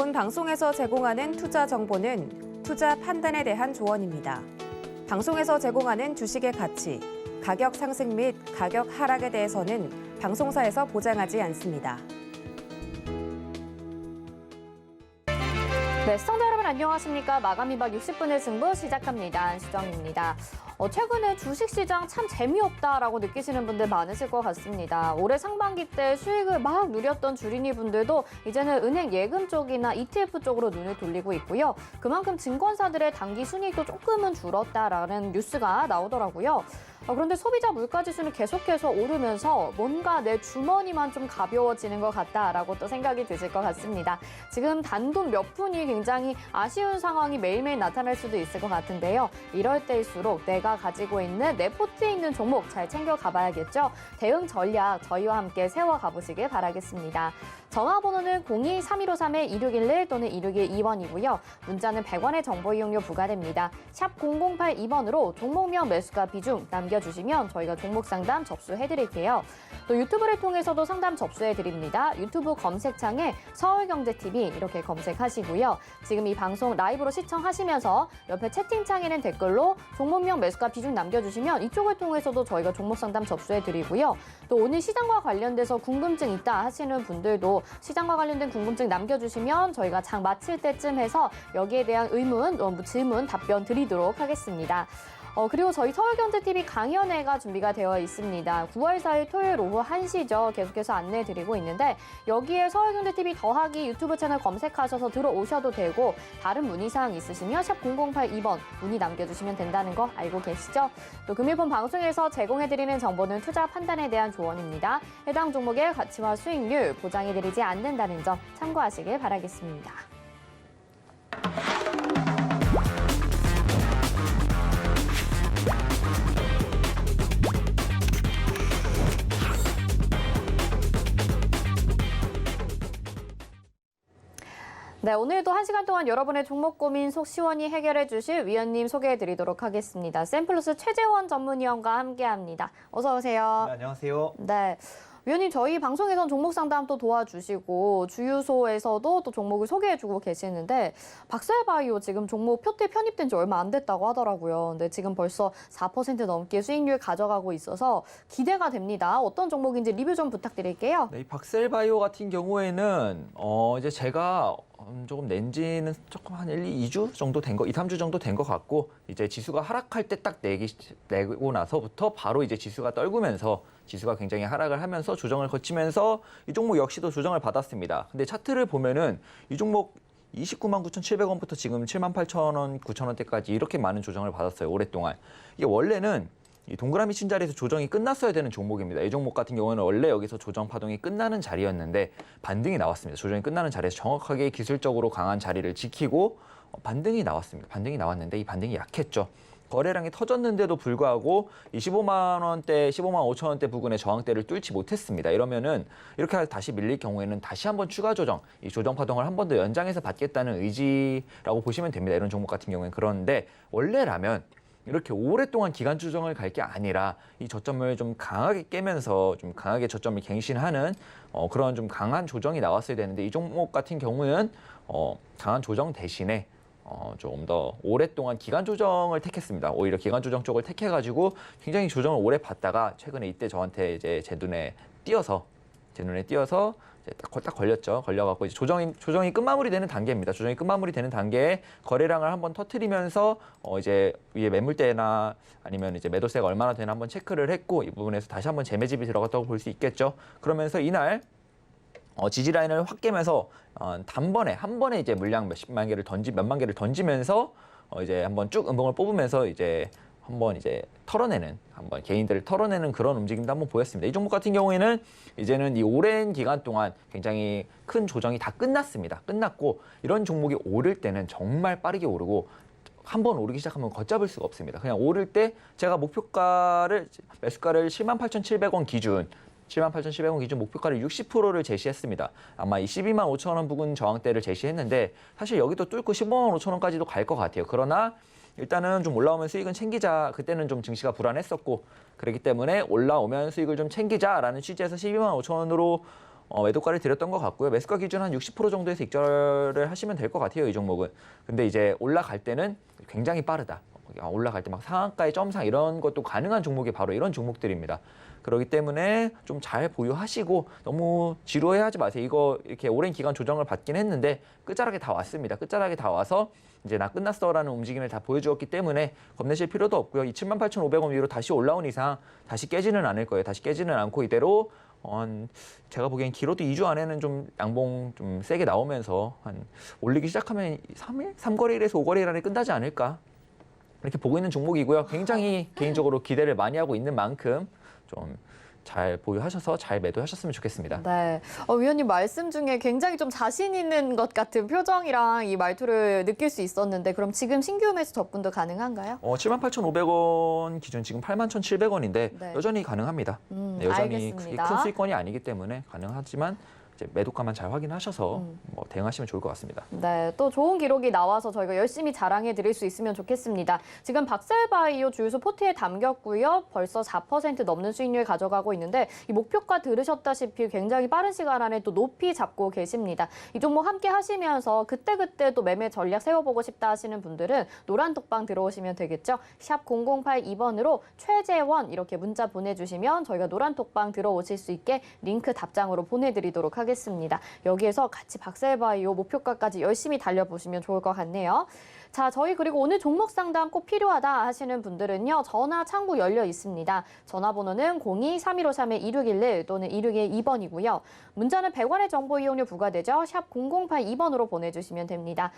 본 방송에서 제공하는 투자 정보는 투자 판단에 대한 조언입니다. 방송에서 제공하는 주식의 가치, 가격 상승 및 가격 하락에 대해서는 방송사에서 보장하지 않습니다. 네, 시청자 여러분 안녕하십니까? 마감 이박 60분의 승부 시작합니다. 안수정입니다. 최근에 주식시장 참 재미없다라고 느끼시는 분들 많으실 것 같습니다. 올해 상반기 때 수익을 막 누렸던 주린이 분들도 이제는 은행 예금 쪽이나 ETF 쪽으로 눈을 돌리고 있고요. 그만큼 증권사들의 단기 순이익도 조금은 줄었다라는 뉴스가 나오더라고요. 그런데 소비자 물가지수는 계속해서 오르면서 뭔가 내 주머니만 좀 가벼워지는 것 같다라고 또 생각이 드실 것 같습니다. 지금 단돈 몇 푼이 굉장히 아쉬운 상황이 매일매일 나타날 수도 있을 것 같은데요. 이럴 때일수록 내가 가지고 있는 내 포트에 있는 종목 잘 챙겨가 봐야겠죠. 대응 전략 저희와 함께 세워가보시길 바라겠습니다. 전화번호는 02-3153-2611 또는 2612번이고요. 문자는 100원의 정보 이용료 부과됩니다. 샵 0082번으로 종목명 매수가 비중 남겨주시면 저희가 종목 상담 접수해드릴게요. 또 유튜브를 통해서도 상담 접수해드립니다. 유튜브 검색창에 서울경제TV 이렇게 검색하시고요. 지금 이 방송 라이브로 시청하시면서 옆에 채팅창에는 댓글로 종목명 매수가 비중 남겨주시면 이쪽을 통해서도 저희가 종목 상담 접수해드리고요. 또 오늘 시장과 관련돼서 궁금증 있다 하시는 분들도 시장과 관련된 궁금증 남겨주시면 저희가 장 마칠 때쯤 해서 여기에 대한 의문, 질문, 답변 드리도록 하겠습니다. 그리고 저희 서울경제TV 강연회가 준비가 되어 있습니다. 9월 4일 토요일 오후 1시죠. 계속해서 안내해드리고 있는데 여기에 서울경제TV 더하기 유튜브 채널 검색하셔서 들어오셔도 되고 다른 문의사항 있으시면 샵 0082번 문의 남겨주시면 된다는 거 알고 계시죠? 또 금일본 방송에서 제공해드리는 정보는 투자 판단에 대한 조언입니다. 해당 종목의 가치와 수익률 보장해드리지 않는다는 점 참고하시길 바라겠습니다. 네, 오늘도 1시간 동안 여러분의 종목 고민 속 시원히 해결해 주실 위원님 소개해 드리도록 하겠습니다. 샘플러스 최재원 전문위원과 함께합니다. 어서 오세요. 네, 안녕하세요. 네. 위원님, 저희 방송에선 종목 상담 또 도와주시고 주유소에서도 또 종목을 소개해주고 계시는데 박셀바이오 지금 종목 표태 편입된 지 얼마 안 됐다고 하더라고요. 근데 지금 벌써 4% 넘게 수익률 가져가고 있어서 기대가 됩니다. 어떤 종목인지 리뷰 좀 부탁드릴게요. 네, 이 박셀바이오 같은 경우에는 이제 제가 조금 낸지는 조금 한 2주 정도 된 거, 2, 3주 정도 된 것 같고 이제 지수가 하락할 때 딱 내고 나서부터 바로 이제 지수가 떨구면서 지수가 굉장히 하락을 하면서 조정을 거치면서 이 종목 역시도 조정을 받았습니다. 근데 차트를 보면은 이 종목 29만 9,700원부터 지금 7만 8천원, 9천원대까지 이렇게 많은 조정을 받았어요. 오랫동안. 이게 원래는 이 동그라미 친 자리에서 조정이 끝났어야 되는 종목입니다. 이 종목 같은 경우는 원래 여기서 조정 파동이 끝나는 자리였는데 반등이 나왔습니다. 조정이 끝나는 자리에서 정확하게 기술적으로 강한 자리를 지키고 반등이 나왔습니다. 반등이 나왔는데 이 반등이 약했죠. 거래량이 터졌는데도 불구하고 이 15만 원대, 15만 5천 원대 부근의 저항대를 뚫지 못했습니다. 이러면은 이렇게 다시 밀릴 경우에는 다시 한번 추가 조정, 이 조정 파동을 한 번 더 연장해서 받겠다는 의지라고 보시면 됩니다. 이런 종목 같은 경우에는. 그런데 원래라면 이렇게 오랫동안 기간 조정을 갈 게 아니라 이 저점을 좀 강하게 깨면서 좀 강하게 저점을 갱신하는 그런 좀 강한 조정이 나왔어야 되는데 이 종목 같은 경우는 강한 조정 대신에 조금 더 오랫동안 기간 조정을 택했습니다. 오히려 기간 조정 쪽을 택해가지고 굉장히 조정을 오래 받다가 최근에 이때 저한테 이제 제 눈에 띄어서 이제 딱 걸렸죠. 걸려갖고 이제 조정이 끝마무리되는 단계입니다. 조정이 끝마무리되는 단계에 거래량을 한번 터트리면서 이제 위에 매물대나 아니면 이제 매도세가 얼마나 되나 한번 체크를 했고 이 부분에서 다시 한번 재매집이 들어갔다고 볼 수 있겠죠. 그러면서 이날 지지 라인을 확 깨면서 단번에 한 번에 이제 물량 몇만 개를 던지면서 이제 한번 쭉 음봉을 뽑으면서 이제 한번 이제 한번 개인들을 털어내는 그런 움직임도 한번 보였습니다. 이 종목 같은 경우에는 이제는 이 오랜 기간 동안 굉장히 큰 조정이 다 끝났습니다. 끝났고 이런 종목이 오를 때는 정말 빠르게 오르고 한 번 오르기 시작하면 걷잡을 수가 없습니다. 그냥 오를 때 제가 매수가를 78,700원 기준 78,700원 기준 목표가를 60%를 제시했습니다. 아마 이 12만 5천 원 부근 저항대를 제시했는데 사실 여기도 뚫고 15만 5천 원까지도 갈 것 같아요. 그러나 일단은 좀 올라오면 수익은 챙기자. 그때는 좀 증시가 불안했었고 그렇기 때문에 올라오면 수익을 좀 챙기자라는 취지에서 12만 5천 원으로 매도가를 드렸던 것 같고요. 매수가 기준 한 60% 정도에서 익절을 하시면 될 것 같아요. 이 종목은. 근데 이제 올라갈 때는 굉장히 빠르다. 올라갈 때 막 상한가의 점상 이런 것도 가능한 종목이 바로 이런 종목들입니다. 그렇기 때문에 좀 잘 보유하시고 너무 지루해하지 마세요. 이거 이렇게 오랜 기간 조정을 받긴 했는데 끝자락에 다 왔습니다. 끝자락에 다 와서 이제 나 끝났어라는 움직임을 다 보여주었기 때문에 겁내실 필요도 없고요. 이 78,500원 위로 다시 올라온 이상 다시 깨지는 않을 거예요. 다시 깨지는 않고 이대로 제가 보기엔 길어도 2주 안에는 좀 양봉 좀 세게 나오면서 한 올리기 시작하면 3일? 3거래일에서 5거래일 안에 끝나지 않을까? 이렇게 보고 있는 종목이고요. 굉장히 개인적으로 기대를 많이 하고 있는 만큼 좀 잘 보유하셔서 잘 매도하셨으면 좋겠습니다. 네. 위원님 말씀 중에 굉장히 좀 자신 있는 것 같은 표정이랑 이 말투를 느낄 수 있었는데 그럼 지금 신규 매수 접근도 가능한가요? 78,500원 기준 지금 81,700원인데 네. 여전히 가능합니다. 네, 여전히 크게 알겠습니다. 큰 수익권이 아니기 때문에 가능하지만 이제 매도가만 잘 확인하셔서 뭐 대응하시면 좋을 것 같습니다. 네, 또 좋은 기록이 나와서 저희가 열심히 자랑해 드릴 수 있으면 좋겠습니다. 지금 박셀바이오 주유소 포트에 담겼고요. 벌써 4% 넘는 수익률 가져가고 있는데 이 목표가 들으셨다시피 굉장히 빠른 시간 안에 또 높이 잡고 계십니다. 이 종목 함께 하시면서 그때그때 또 매매 전략 세워보고 싶다 하시는 분들은 노란 톡방 들어오시면 되겠죠. 샵 0082번으로 최재원 이렇게 문자 보내주시면 저희가 노란 톡방 들어오실 수 있게 링크 답장으로 보내드리도록 하겠습니다. 여기에서 같이 박셀바이오 목표가까지 열심히 달려보시면 좋을 것 같네요. 자, 저희 그리고 오늘 종목 상담 꼭 필요하다 하시는 분들은요. 전화 창구 열려 있습니다. 전화번호는 02-3153-2611 또는 2612번이고요. 문자는 100원의 정보 이용료 부과되죠. 샵 0082번으로 보내주시면 됩니다.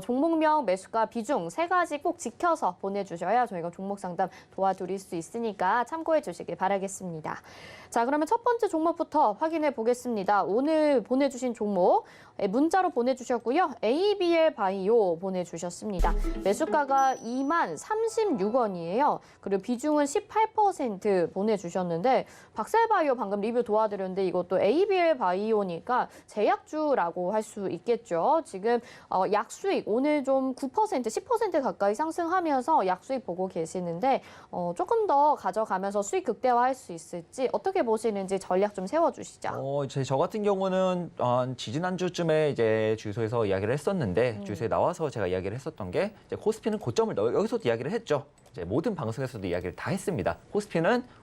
종목명, 매수가, 비중 세 가지 꼭 지켜서 보내주셔야 저희가 종목 상담 도와드릴 수 있으니까 참고해 주시길 바라겠습니다. 자, 그러면 첫 번째 종목부터 확인해 보겠습니다. 오늘 보내주신 종목 문자로 보내주셨고요. ABL 바이오 보내주셨습니다. 매수가가 20,036원이에요. 그리고 비중은 18% 보내주셨는데 박셀바이오 방금 리뷰 도와드렸는데 이것도 ABL 바이오니까 제약주라고 할 수 있겠죠. 지금 약수익 오늘 좀 9%, 10% 가까이 상승하면서 약수익 보고 계시는데 조금 더 가져가면서 수익 극대화할 수 있을지 어떻게 보시는지 전략 좀 세워주시죠. 저 같은 경우는 지지난주쯤에 이제 주유소에서 이야기를 했었는데 주유소에 나와서 제가 이야기를 했었던 게 이제 코스피는 고점을 여기서도 이야기를 했죠. 이제 모든 방송에서도 이야기를 다 했습니다.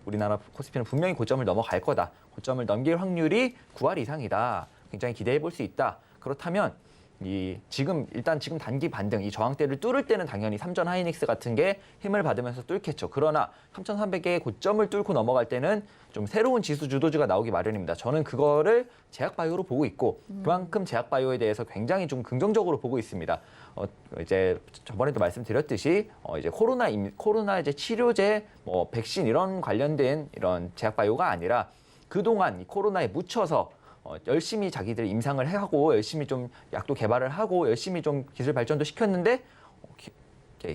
우리나라 코스피는 분명히 고점을 넘어갈 거다. 고점을 넘길 확률이 9할 이상이다. 굉장히 기대해 볼 수 있다. 그렇다면 지금 단기 반등, 이 저항대를 뚫을 때는 당연히 삼전 하이닉스 같은 게 힘을 받으면서 뚫겠죠. 그러나 3,300개의 고점을 뚫고 넘어갈 때는 좀 새로운 지수 주도주가 나오기 마련입니다. 저는 그거를 제약바이오로 보고 있고 그만큼 제약바이오에 대해서 굉장히 좀 긍정적으로 보고 있습니다. 이제 저번에도 말씀드렸듯이 이제 코로나 이제 치료제, 백신 이런 관련된 이런 제약바이오가 아니라 그동안 이 코로나에 묻혀서 열심히 자기들 임상을 하고 열심히 좀 약도 개발을 하고 열심히 좀 기술 발전도 시켰는데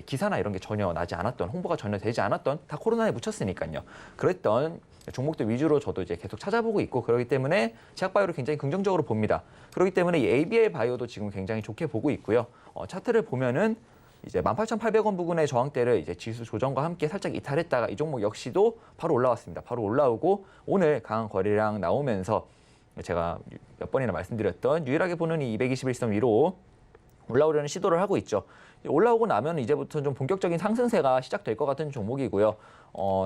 기사나 이런 게 전혀 나지 않았던, 홍보가 전혀 되지 않았던, 다 코로나에 묻혔으니까요. 그랬던 종목들 위주로 저도 이제 계속 찾아보고 있고 그렇기 때문에 제약바이오를 굉장히 긍정적으로 봅니다. 그렇기 때문에 이 ABL 바이오도 지금 굉장히 좋게 보고 있고요. 차트를 보면은 이제 18,800원 부근의 저항대를 이제 지수 조정과 함께 살짝 이탈했다가 이 종목 역시도 바로 올라왔습니다. 바로 올라오고 오늘 강한 거래량 나오면서 제가 몇 번이나 말씀드렸던 유일하게 보는 이 221선 위로 올라오려는 시도를 하고 있죠. 올라오고 나면 이제부터 좀 본격적인 상승세가 시작될 것 같은 종목이고요.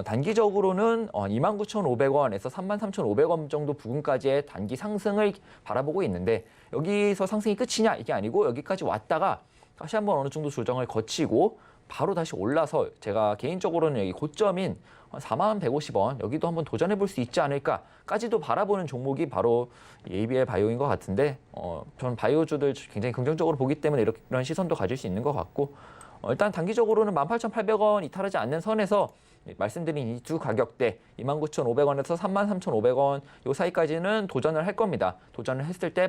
단기적으로는 29,500원에서 33,500원 정도 부근까지의 단기 상승을 바라보고 있는데 여기서 상승이 끝이냐 이게 아니고 여기까지 왔다가 다시 한번 어느 정도 조정을 거치고 바로 다시 올라서 제가 개인적으로는 여기 고점인 41,150원 여기도 한번 도전해 볼 수 있지 않을까까지도 바라보는 종목이 바로 ABL 바이오인 것 같은데 저는 바이오주들 굉장히 긍정적으로 보기 때문에 이런 시선도 가질 수 있는 것 같고 일단 단기적으로는 18,800원 이탈하지 않는 선에서 말씀드린 이 두 가격대 29,500원에서 33,500원 요 사이까지는 도전을 할 겁니다. 도전을 했을 때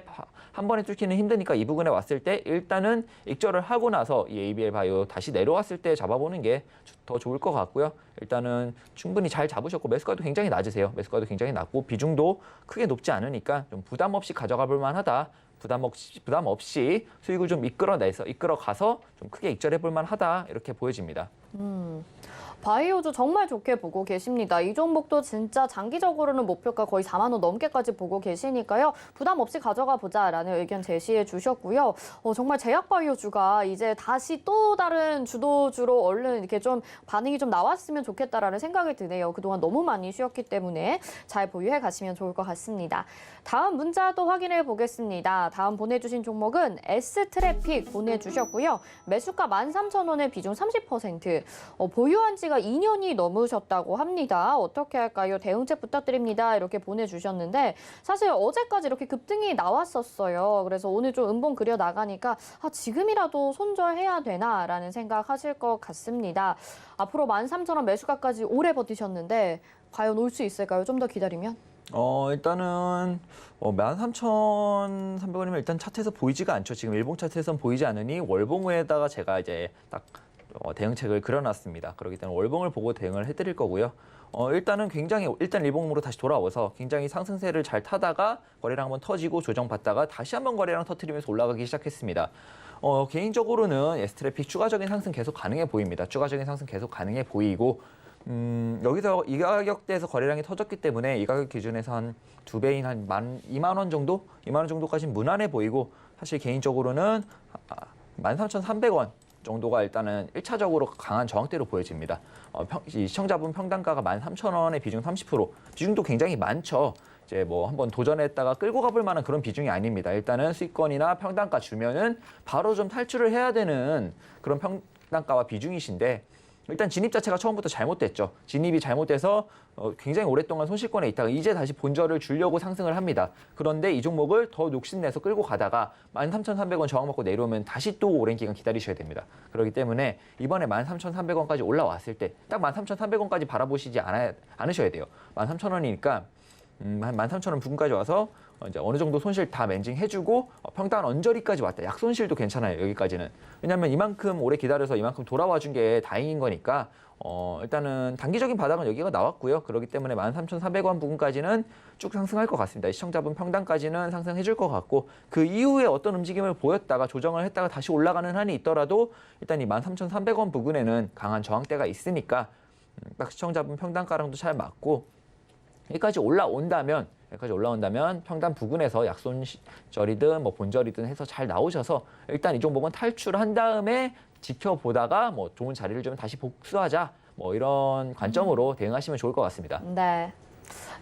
한 번에 뚫기는 힘드니까 이 부분에 왔을 때 일단은 익절을 하고 나서 이 ABL 바이오 다시 내려왔을 때 잡아보는 게 더 좋을 것 같고요. 일단은 충분히 잘 잡으셨고 매수가도 굉장히 낮으세요. 매수가도 굉장히 낮고 비중도 크게 높지 않으니까 좀 부담 없이 가져가 볼 만하다. 부담 없이 수익을 좀 이끌어가서 좀 크게 익절해 볼 만하다 이렇게 보여집니다. 바이오주 정말 좋게 보고 계십니다. 이 종목도 진짜 장기적으로는 목표가 거의 4만 원 넘게까지 보고 계시니까요. 부담 없이 가져가 보자라는 의견 제시해 주셨고요. 정말 제약 바이오주가 이제 다시 또 다른 주도주로 얼른 이렇게 좀 반응이 좀 나왔으면 좋겠다라는 생각이 드네요. 그동안 너무 많이 쉬었기 때문에 잘 보유해 가시면 좋을 것 같습니다. 다음 문자도 확인해 보겠습니다. 다음 보내주신 종목은 S트래픽 보내주셨고요. 매수가 13,000원에 비중 30%. 보유한 지가 2년이 넘으셨다고 합니다. 어떻게 할까요? 대응책 부탁드립니다. 이렇게 보내주셨는데 사실 어제까지 이렇게 급등이 나왔었어요. 그래서 오늘 좀 음봉 그려 나가니까 지금이라도 손절해야 되나라는 생각하실 것 같습니다. 앞으로 13,000원 매수가까지 오래 버티셨는데 과연 올 수 있을까요? 좀 더 기다리면? 일단은 13,300원이면 일단 차트에서 보이지가 않죠. 지금 일봉 차트에선 보이지 않으니 월봉에다가 제가 이제 딱 대응책을 그려놨습니다. 그렇기 때문에 월봉을 보고 대응을 해드릴 거고요. 일단은 일단 일봉으로 다시 돌아와서 굉장히 상승세를 잘 타다가 거래량 한번 터지고 조정받다가 다시 한번 거래량 터트리면서 올라가기 시작했습니다. 개인적으로는 S트래픽 추가적인 상승 계속 가능해 보입니다. 추가적인 상승 계속 가능해 보이고 여기서 이 가격대에서 거래량이 터졌기 때문에 이 가격 기준에서 한 2배인 한 2만 원 정도? 2만 원 정도까지는 무난해 보이고 사실 개인적으로는 13,300원 정도가 일단은 1차적으로 강한 저항대로 보여집니다. 이 시청자분 평단가가 13,000원의 비중 30%, 비중도 굉장히 많죠. 이제 뭐 한번 도전했다가 끌고 가볼 만한 그런 비중이 아닙니다. 일단은 수익권이나 평단가 주면은 바로 좀 탈출을 해야 되는 그런 평단가와 비중이신데 일단 진입 자체가 처음부터 잘못됐죠. 진입이 잘못돼서 굉장히 오랫동안 손실권에 있다가 이제 다시 본절을 주려고 상승을 합니다. 그런데 이 종목을 더 욕심내서 끌고 가다가 13,300원 저항 먹고 내려오면 다시 또 오랜 기간 기다리셔야 됩니다. 그렇기 때문에 이번에 13,300원까지 올라왔을 때 딱 13,300원까지 바라보시지 않으셔야 돼요. 13,000원이니까 한 13,000원 부근까지 와서 이제 어느 정도 손실 다 맨징해주고 평단 언저리까지 왔다. 약손실도 괜찮아요. 여기까지는. 왜냐하면 이만큼 오래 기다려서 이만큼 돌아와준 게 다행인 거니까 일단은 단기적인 바닥은 여기가 나왔고요. 그렇기 때문에 13,400원 부근까지는 쭉 상승할 것 같습니다. 시청자분 평단까지는 상승해줄 것 같고 그 이후에 어떤 움직임을 보였다가 조정을 했다가 다시 올라가는 한이 있더라도 일단 이 13,300원 부근에는 강한 저항대가 있으니까 딱 시청자분 평단가랑도 잘 맞고 여기까지 올라온다면 평단 부근에서 약손절이든 뭐 본절이든 해서 잘 나오셔서 일단 이 종목은 탈출한 다음에 지켜보다가 뭐 좋은 자리를 좀 다시 복수하자 뭐 이런 관점으로 대응하시면 좋을 것 같습니다.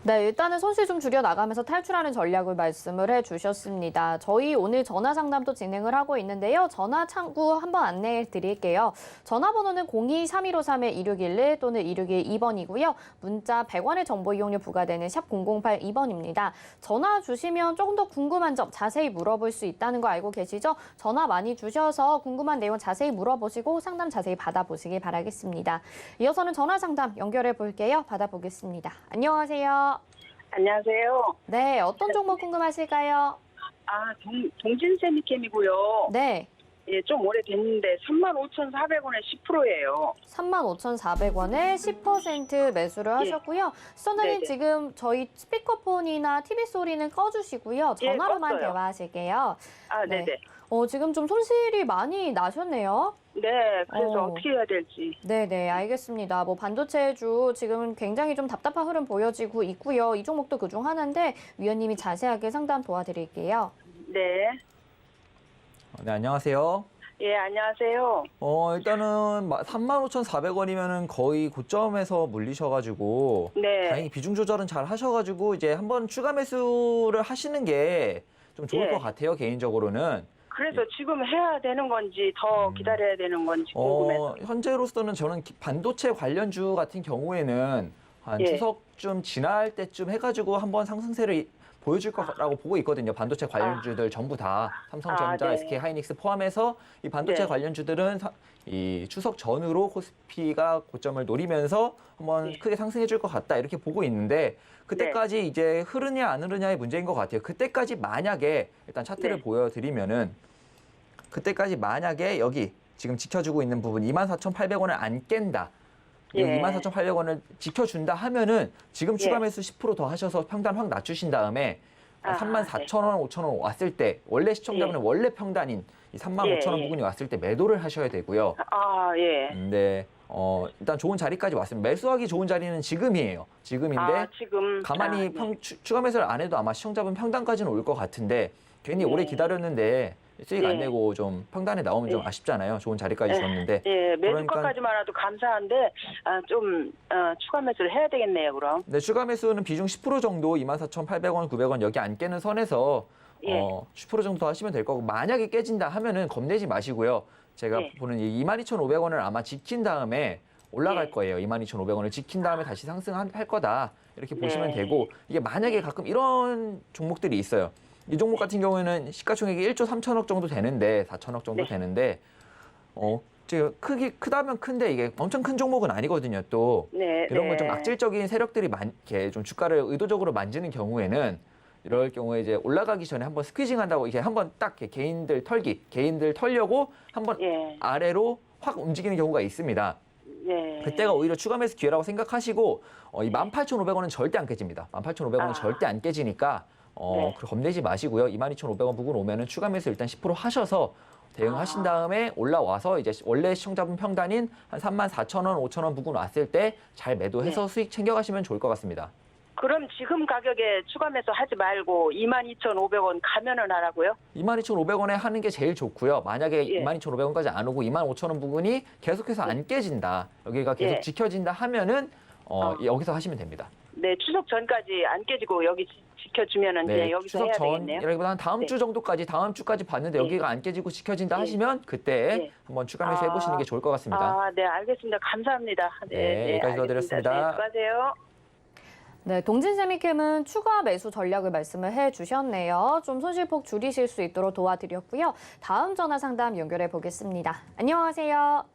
네, 일단은 손실 좀 줄여 나가면서 탈출하는 전략을 말씀을 해주셨습니다. 저희 오늘 전화 상담도 진행을 하고 있는데요. 전화 창구 한번 안내해 드릴게요. 전화번호는 02-3153-2611 또는 2612번이고요. 문자 100원의 정보 이용료 부과되는 샵 0082번입니다. 전화 주시면 조금 더 궁금한 점 자세히 물어볼 수 있다는 거 알고 계시죠? 전화 많이 주셔서 궁금한 내용 자세히 물어보시고 상담 자세히 받아보시길 바라겠습니다. 이어서는 전화 상담 연결해 볼게요. 받아보겠습니다. 안녕하세요. 안녕하세요. 네, 어떤 종목 궁금하실까요? 동진세미캠이고요. 네, 예, 좀 오래됐는데 35,400원에 10%예요. 35,400원에 10% 매수를 하셨고요. 시청자님 네네. 지금 저희 스피커폰이나 TV 소리는 꺼주시고요. 예, 전화로만 껐어요. 대화하실게요. 네네. 지금 좀 손실이 많이 나셨네요. 네, 그래서 어떻게 해야 될지. 네네, 알겠습니다. 뭐 반도체주 지금 굉장히 좀 답답한 흐름 보여지고 있고요. 이 종목도 그중 하나인데 위원님이 자세하게 상담 도와드릴게요. 네. 네, 안녕하세요. 예, 안녕하세요. 일단은 35,400원이면은 거의 고점에서 물리셔가지고 네. 다행히 비중 조절은 잘 하셔가지고 이제 한번 추가 매수를 하시는 게 좀 좋을 예. 것 같아요. 개인적으로는. 그래서 지금 해야 되는 건지 더 기다려야 되는 건지 궁금해서. 현재로서는 저는 반도체 관련주 같은 경우에는 한 예. 추석쯤 지날 때쯤 해가지고 한번 상승세를 보여줄 거라고 보고 있거든요. 반도체 관련주들 전부 다 삼성전자, 네. SK 하이닉스 포함해서 이 반도체 네. 관련주들은 이 추석 전후로 코스피가 고점을 노리면서 한번 네. 크게 상승해 줄 것 같다 이렇게 보고 있는데 그때까지 이제 흐르냐 안 흐르냐의 문제인 것 같아요. 그때까지 만약에 일단 차트를 네. 보여드리면은 그때까지 만약에 여기 지금 지켜주고 있는 부분 24,800원을 안 깬다. 그리고 예. 24,800원을 지켜준다 하면은 지금 추가 예. 매수 10% 더 하셔서 평단 확 낮추신 다음에 아, 34,000원, 5,000원 왔을 때 원래 시청자분은 원래 평단인 이 35,000원 예. 부분이 왔을 때 매도를 하셔야 되고요. 예. 네. 일단 좋은 자리까지 왔습니다. 매수하기 좋은 자리는 지금이에요. 지금인데 지금 가만히 네. 추가 매수를 안 해도 아마 시청자분 평단까지는 올 것 같은데 괜히 오래 기다렸는데 수익 안 네. 내고 좀 평단에 나오면 좀 아쉽잖아요. 좋은 자리까지 줬는데. 예, 그러니까 매수가까지만 와도 감사한데 좀 추가 매수를 해야 되겠네요, 그럼. 네, 추가 매수는 비중 10% 정도 24,800원, 900원 여기 안 깨는 선에서 예. 10% 정도 더 하시면 될 거고 만약에 깨진다 하면은 겁내지 마시고요. 제가 예. 보는 이 22,500원을 아마 지킨 다음에 올라갈 예. 거예요. 22,500원을 지킨 다음에 다시 상승할 거다. 이렇게 보시면 네. 되고 이게 만약에 가끔 이런 종목들이 있어요. 이 종목 같은 경우에는 시가총액이 1조 3천억 정도 되는데 4천억 정도 네. 되는데 제가 크다면 큰데 이게 엄청 큰 종목은 아니거든요. 또 네. 이런 건 좀 네. 악질적인 세력들이 이렇게 좀 주가를 의도적으로 만지는 경우에는 이럴 경우에 이제 올라가기 전에 한번 스퀴징 한다고 이렇게 한번 딱 이렇게 개인들 털려고 한번 예. 아래로 확 움직이는 경우가 있습니다. 네. 그때가 오히려 추가 매수 기회라고 생각하시고 이 18,500원은 절대 안 깨집니다. 18,500원은 절대 안 깨지니까 네. 겁내지 마시고요. 22,500원 부근 오면은 추가 매수 일단 10% 하셔서 대응하신 다음에 올라와서 이제 원래 시청자분 평단인 한 34,000원, 5,000원 부근 왔을 때 잘 매도해서 수익 챙겨가시면 좋을 것 같습니다. 그럼 지금 가격에 추가 매수 하지 말고 22,500원 가면은 하라고요? 22,500원에 하는 게 제일 좋고요. 만약에 예. 22,500원까지 안 오고 25,000원 부근이 계속해서 안 깨진다. 여기가 계속 예. 지켜진다 하면은 여기서 하시면 됩니다. 네, 추석 전까지 안 깨지고 여기 지켜주면은 이제 여기서 추석 해야 전 되겠네요. 이라기보다 한 다음 네. 주 정도까지 다음 주까지 봤는데 네. 여기가 안 깨지고 지켜진다 네. 하시면 그때 네. 한번 추가 매수 해보시는 게 좋을 것 같습니다. 네, 알겠습니다. 감사합니다. 네, 여기까지 도와드렸습니다. 네, 수고하세요. 네, 동진세미캠은 추가 매수 전략을 말씀을 해주셨네요. 좀 손실폭 줄이실 수 있도록 도와드렸고요. 다음 전화 상담 연결해 보겠습니다. 안녕하세요.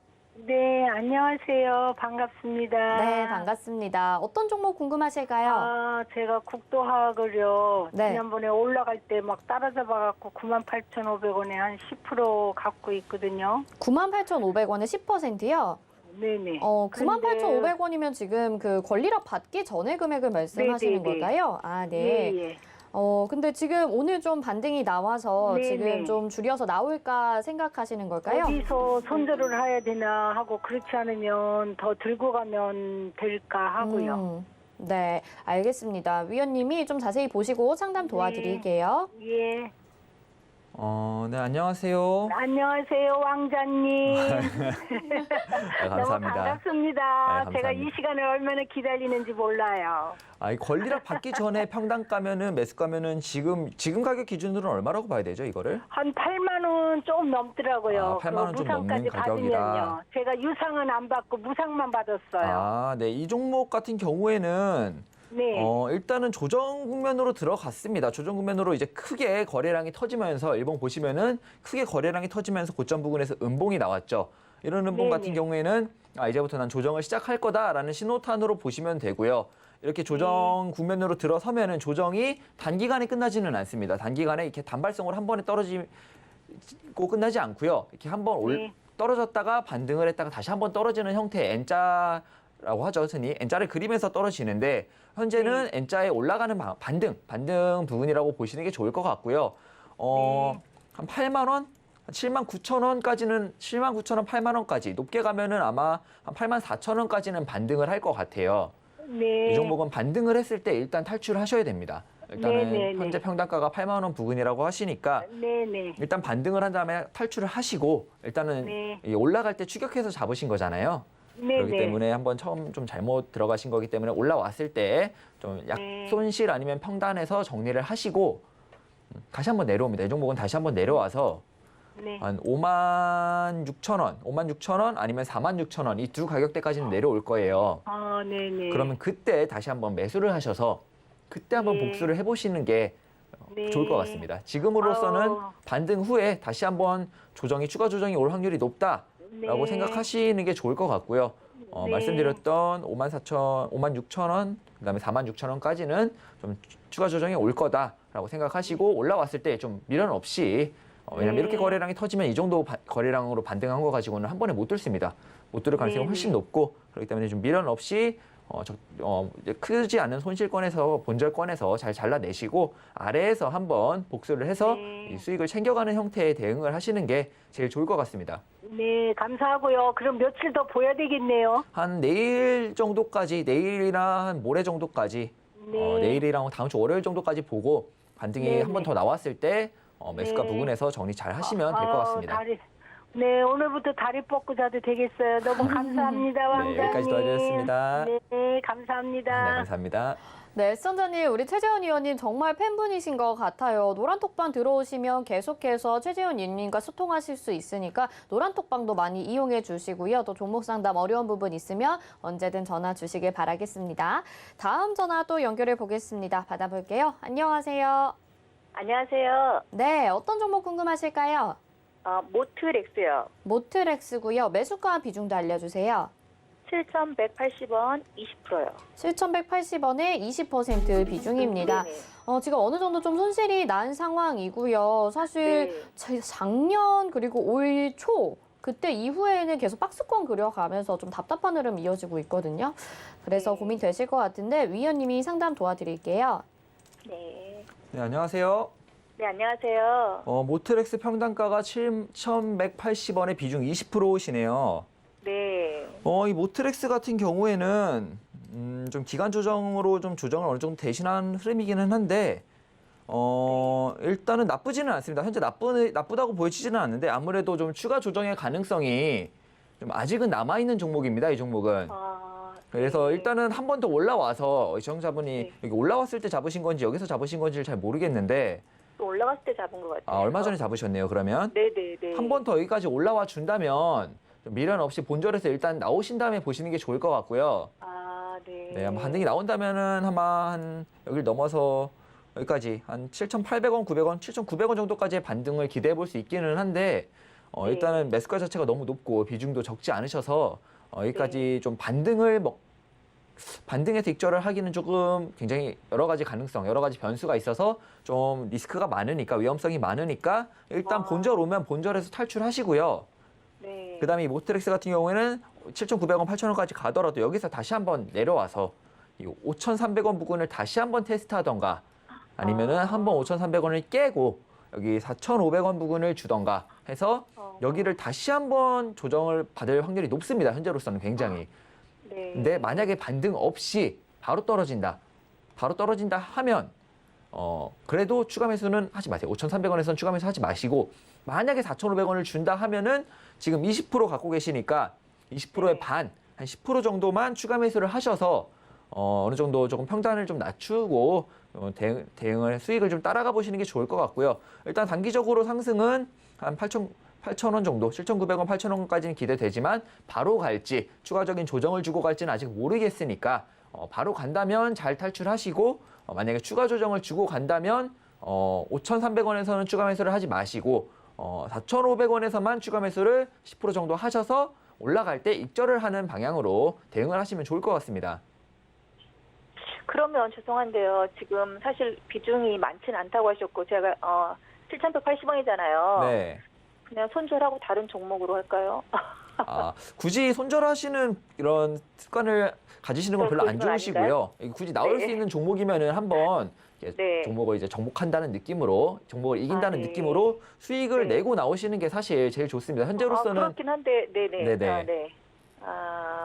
네, 안녕하세요. 반갑습니다. 네, 반갑습니다. 어떤 종목 궁금하실까요? 제가 국도화학을요. 네. 지난번에 올라갈 때 막 따라잡아갖고 98,500원에 한 10% 갖고 있거든요. 98,500원에 10%요? 네네. 98,500원이면 지금 그 권리락 받기 전에 금액을 말씀하시는 네네네. 걸까요? 네. 예, 예. 근데 지금 오늘 좀 반등이 나와서 네네. 지금 좀 줄여서 나올까 생각하시는 걸까요? 어디서 손절을 해야 되나 하고 그렇지 않으면 더 들고 가면 될까 하고요. 네, 알겠습니다. 위원님이 좀 자세히 보시고 상담 도와드릴게요. 예. 네, 안녕하세요. 안녕하세요, 왕자님. 네, 너무 감사합니다. 반갑습니다. 네, 제가 감사합니다. 이 시간을 얼마나 기다리는지 몰라요. 이 권리락 받기 전에 평당 가면은 매수 가면은 지금 가격 기준으로는 얼마라고 봐야 되죠, 이거를? 한 8만 원 조금 넘더라고요. 8만 원좀 넘는 무상까지 가격이라. 받으면요. 제가 유상은 안 받고 무상만 받았어요. 네, 이 종목 같은 경우에는 네. 일단은 조정 국면으로 들어갔습니다. 조정 국면으로 이제 크게 거래량이 터지면서 일봉 보시면은 크게 거래량이 터지면서 고점 부근에서 음봉이 나왔죠. 이런 음봉 네네. 같은 경우에는 이제부터 난 조정을 시작할 거다라는 신호탄으로 보시면 되고요. 이렇게 조정 국면으로 들어서면은 조정이 단기간에 끝나지는 않습니다. 단기간에 이렇게 단발성으로 한 번에 떨어지고 끝나지 않고요. 이렇게 한번 네. 떨어졌다가 반등을 했다가 다시 한번 떨어지는 형태의 N자라고 하죠, 흔히. N자를 그리면서 떨어지는데 현재는 N자에 올라가는 반등 부분이라고 보시는 게 좋을 것 같고요. 한 8만 원? 7만 9천 원까지는 7만 9천 원, 8만 원까지 높게 가면은 아마 한 8만 4천 원까지는 반등을 할 것 같아요. 네. 이 종목은 반등을 했을 때 일단 탈출하셔야 됩니다. 일단은 네네네. 현재 평단가가 8만 원 부근이라고 하시니까 네네. 일단 반등을 한 다음에 탈출을 하시고 일단은 네. 이 올라갈 때 추격해서 잡으신 거잖아요. 그렇기 네네. 때문에 한번 처음 좀 잘못 들어가신 거기 때문에 올라왔을 때 좀 약 네. 손실 아니면 평단에서 정리를 하시고 다시 한번 내려옵니다. 이 종목은 다시 한번 내려와서 네. 한 5만 6천 원, 5만 6천 원 아니면 4만 6천 원 이 두 가격대까지는 내려올 거예요. 네네. 그러면 그때 다시 한번 매수를 하셔서 그때 한번 네. 복수를 해보시는 게 네. 좋을 것 같습니다. 지금으로서는 반등 후에 다시 한번 추가 조정이 올 확률이 높다라고 네. 생각하시는 게 좋을 것 같고요. 네. 말씀드렸던 5만 6천 원, 그다음에 4만 6천 원까지는 좀 추가 조정이 올 거다라고 생각하시고 올라왔을 때 좀 미련 없이 왜냐하면 네. 이렇게 거래량이 터지면 이 정도 거래량으로 반등한 거 가지고는 한 번에 못 들습니다. 못 들을 가능성이 네. 훨씬 높고 그렇기 때문에 좀 미련 없이 이제 크지 않은 손실권에서 본절권에서 잘 잘라내시고 아래에서 한번 복수를 해서 네. 이 수익을 챙겨가는 형태의 대응을 하시는 게 제일 좋을 것 같습니다. 네, 감사하고요. 그럼 며칠 더 보야 되겠네요. 한 내일 정도까지, 내일이나 한 모레 정도까지, 네. 내일이랑 다음 주 월요일 정도까지 보고 반등이 네, 한 번 네. 더 나왔을 때 매수가 네. 부분에서 정리 잘 하시면 될 것 같습니다. 네, 오늘부터 다리 뻗고 자도 되겠어요. 너무 감사합니다, 왕자님. 네, 여기까지 도와드렸습니다. 네, 감사합니다. 네, 감사합니다. 네, 시청자님, 우리 최재원 의원님 정말 팬분이신 것 같아요. 노란톡방 들어오시면 계속해서 최재원 의원님과 소통하실 수 있으니까 노란톡방도 많이 이용해 주시고요. 또 종목 상담 어려운 부분 있으면 언제든 전화 주시길 바라겠습니다. 다음 전화 또 연결해 보겠습니다. 받아볼게요. 안녕하세요. 안녕하세요. 네, 어떤 종목 궁금하실까요? 모트렉스요. 모트렉스고요. 매수가 비중도 알려주세요. 7,180원 20%요. 7,180원에 20% 비중입니다. 네네. 지금 어느 정도 좀 손실이 난 상황이고요. 사실 작년 그리고 올 초 그때 이후에는 계속 박스권 그려가면서 좀 답답한 흐름 이어지고 있거든요. 그래서 네. 고민되실 것 같은데 위원님이 상담 도와드릴게요. 네. 네, 안녕하세요. 네, 안녕하세요. 모트렉스 평단가가 7,180원의 비중 20%시네요. 네. 이 모트렉스 같은 경우에는 좀 기간 조정으로 좀 조정을 어느 정도 대신한 흐름이기는 한데 일단은 나쁘지는 않습니다. 현재 나쁘다고 보여지지는 않는데 아무래도 좀 추가 조정의 가능성이 좀 아직은 남아 있는 종목입니다. 이 종목은. 그래서 네. 일단은 한 번 더 올라와서 시청자분이 네. 여기 올라왔을 때 잡으신 건지 여기서 잡으신 건지를 잘 모르겠는데 또 올라갔을 때 잡은 것 같아요. 얼마 전에 잡으셨네요. 그러면 네네네. 한 번 더 여기까지 올라와 준다면 좀 미련 없이 본절에서 일단 나오신 다음에 보시는 게 좋을 것 같고요. 네. 네, 한번 반등이 나온다면은 아마 한 여기를 넘어서 여기까지 한 7,800원, 900원, 7,900원 정도까지의 반등을 기대해 볼 수 있기는 한데 네. 일단은 매수가 자체가 너무 높고 비중도 적지 않으셔서 여기까지 좀 반등에서 익절을 하기는 조금 굉장히 여러 가지 가능성, 여러 가지 변수가 있어서 좀 리스크가 많으니까 위험성이 많으니까 일단 본절 오면 본절에서 탈출하시고요. 네. 그다음에 이 모트렉스 같은 경우에는 7,900원, 8,000원까지 가더라도 여기서 다시 한번 내려와서 이 5,300원 부근을 다시 한번 테스트하던가 아니면은 한번 5,300원을 깨고 여기 4,500원 부근을 주던가 해서 여기를 다시 한번 조정을 받을 확률이 높습니다. 현재로서는 굉장히. 네. 근데 만약에 반등 없이 바로 떨어진다 하면 그래도 추가 매수는 하지 마세요. 5,300원에서는 추가 매수 하지 마시고 만약에 4,500원을 준다 하면은 지금 20% 갖고 계시니까 20%의 네. 반, 한 10% 정도만 추가 매수를 하셔서 어느 정도 조금 평단을 좀 낮추고 대응을 수익을 좀 따라가 보시는 게 좋을 것 같고요. 일단 단기적으로 상승은 한 8,000원 정도, 7,900원, 8,000원까지는 기대되지만 바로 갈지 추가적인 조정을 주고 갈지는 아직 모르겠으니까 바로 간다면 잘 탈출하시고 만약에 추가 조정을 주고 간다면 5,300원에서는 추가 매수를 하지 마시고 4,500원에서만 추가 매수를 10% 정도 하셔서 올라갈 때 익절을 하는 방향으로 대응을 하시면 좋을 것 같습니다. 그러면 죄송한데요. 지금 사실 비중이 많지는 않다고 하셨고 제가 7,180원이잖아요. 네. 그냥 손절하고 다른 종목으로 할까요? 굳이 손절하시는 이런 습관을 가지시는 건 별로 안 그런 좋으시고요. 굳이 나올 네. 수 있는 종목이면은 한번 네. 종목을 이제 정복한다는 느낌으로, 종목을 이긴다는 네. 느낌으로 수익을 네. 내고 나오시는 게 사실 제일 좋습니다. 현재로서는 그렇긴 한데, 네네. 네네. 네.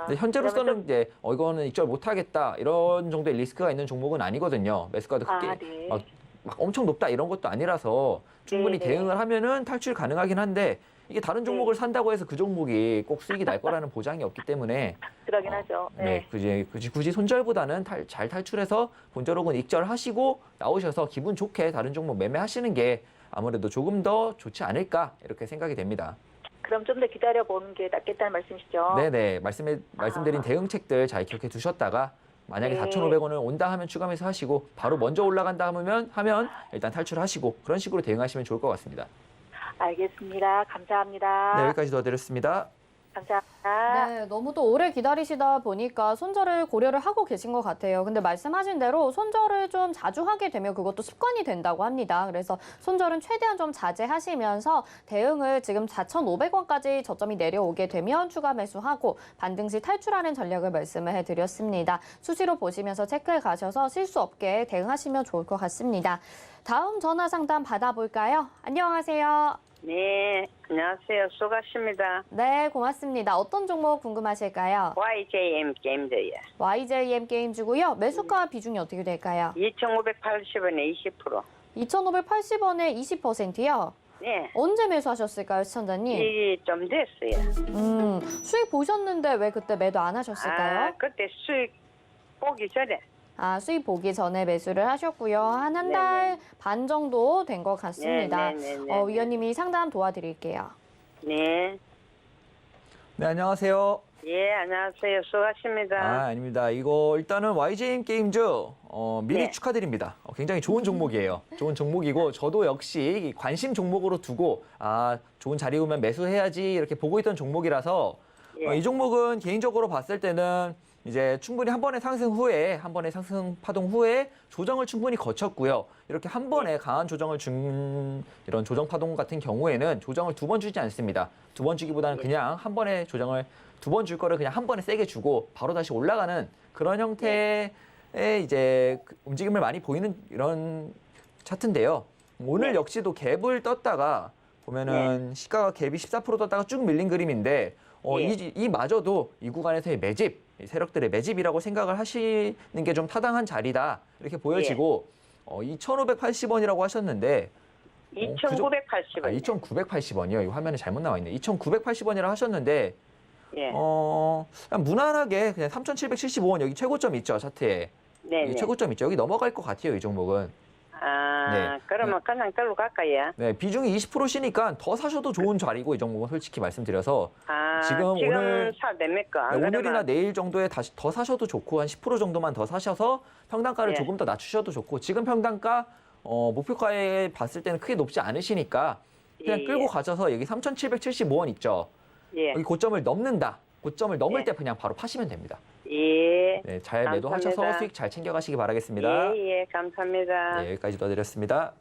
근데 현재로서는 이제 이거는 익절 못하겠다 이런 정도의 리스크가 있는 종목은 아니거든요. 매수가도 크게 네. 막 엄청 높다 이런 것도 아니라서 충분히 네네. 대응을 하면은 탈출 가능하긴 한데 이게 다른 종목을 산다고 해서 그 종목이 꼭 수익이 날 거라는 보장이 없기 때문에 그러긴 하죠. 네, 굳이 손절보다는 잘 탈출해서 본절 혹은 익절하시고 나오셔서 기분 좋게 다른 종목 매매하시는 게 아무래도 조금 더 좋지 않을까 이렇게 생각이 됩니다. 그럼 좀 더 기다려보는 게 낫겠다는 말씀이시죠? 네네, 말씀드린 대응책들 잘 기억해 두셨다가 만약에 네. 4,500원을 온다 하면 추가 매수 하시고 바로 먼저 올라간다 하면 일단 탈출하시고 그런 식으로 대응하시면 좋을 것 같습니다. 알겠습니다. 감사합니다. 네, 여기까지 도와드렸습니다. 감사합니다. 네, 너무 또 오래 기다리시다 보니까 손절을 고려를 하고 계신 것 같아요. 근데 말씀하신 대로 손절을 좀 자주 하게 되면 그것도 습관이 된다고 합니다. 그래서 손절은 최대한 좀 자제하시면서 대응을 지금 4,500원까지 저점이 내려오게 되면 추가 매수하고 반등 시 탈출하는 전략을 말씀을 해드렸습니다. 수시로 보시면서 체크해 가셔서 실수 없게 대응하시면 좋을 것 같습니다. 다음 전화 상담 받아볼까요? 안녕하세요. 네, 안녕하세요. 수고하십니다. 네, 고맙습니다. 어떤 종목 궁금하실까요? YJM 게임즈예요. YJM 게임주고요. 매수가 비중이 어떻게 될까요? 2,580원에 20%. 2,580원에 20%요. 네, 언제 매수하셨을까요, 시청자님? 이게 좀 됐어요. 수익 보셨는데 왜 그때 매도 안 하셨을까요? 아, 그때 수익 보기 전에. 아, 수익 보기 전에 매수를 하셨고요. 한 달 반 정도 된 것 같습니다. 네네네네. 위원님이 상담 도와드릴게요. 네, 네, 안녕하세요. 예, 안녕하세요. 수고하십니다. 아닙니다. 이거 일단은 YJM 게임즈 미리 네. 축하드립니다. 굉장히 좋은 종목이에요. 좋은 종목이고 저도 역시 관심 종목으로 두고 좋은 자리 오면 매수해야지 이렇게 보고 있던 종목이라서 예. 이 종목은 개인적으로 봤을 때는 이제 충분히 한 번의 상승 후에 한 번의 상승 파동 후에 조정을 충분히 거쳤고요. 이렇게 한 번에 강한 조정을 준 이런 조정 파동 같은 경우에는 조정을 두 번 주지 않습니다. 두 번 주기보다는 그냥 한 번에 조정을 두 번 줄 거를 그냥 한 번에 세게 주고 바로 다시 올라가는 그런 형태의 이제 움직임을 많이 보이는 이런 차트인데요. 오늘 네. 역시도 갭을 떴다가 보면은 시가가 갭이 14% 떴다가 쭉 밀린 그림인데 예. 이마저도 이 구간에서의 매집, 이 세력들의 매집이라고 생각을 하시는 게 좀 타당한 자리다 이렇게 보여지고 2,580원이라고 하셨는데 2,980원. 2,980원이요. 이 화면에 잘못 나와 있네. 2,980원이라 하셨는데 예. 그냥 무난하게 그냥 3,775원 여기 최고점 있죠 차트에. 네. 이 최고점 있죠. 여기 넘어갈 것 같아요 이 종목은. 아, 네. 그러면 그냥 끌고 갈까요? 네, 비중이 20%시니까 더 사셔도 좋은 자리고 이 종목은 솔직히 말씀드려서 아, 지금 오늘 사도 됩니까? 안 오늘이나 그러면- 내일 정도에 다시 더 사셔도 좋고 한 10% 정도만 더 사셔서 평단가를 예. 조금 더 낮추셔도 좋고 지금 평단가 목표가에 봤을 때는 크게 높지 않으시니까 그냥 예, 끌고 예. 가셔서 여기 3,775원 있죠. 예. 여기 고점을 넘는다. 고점을 넘을 예. 때 그냥 바로 파시면 됩니다. 예. 네, 잘 매도하셔서 감사합니다. 수익 잘 챙겨가시기 바라겠습니다. 예, 예, 감사합니다. 네, 여기까지 도와드렸습니다.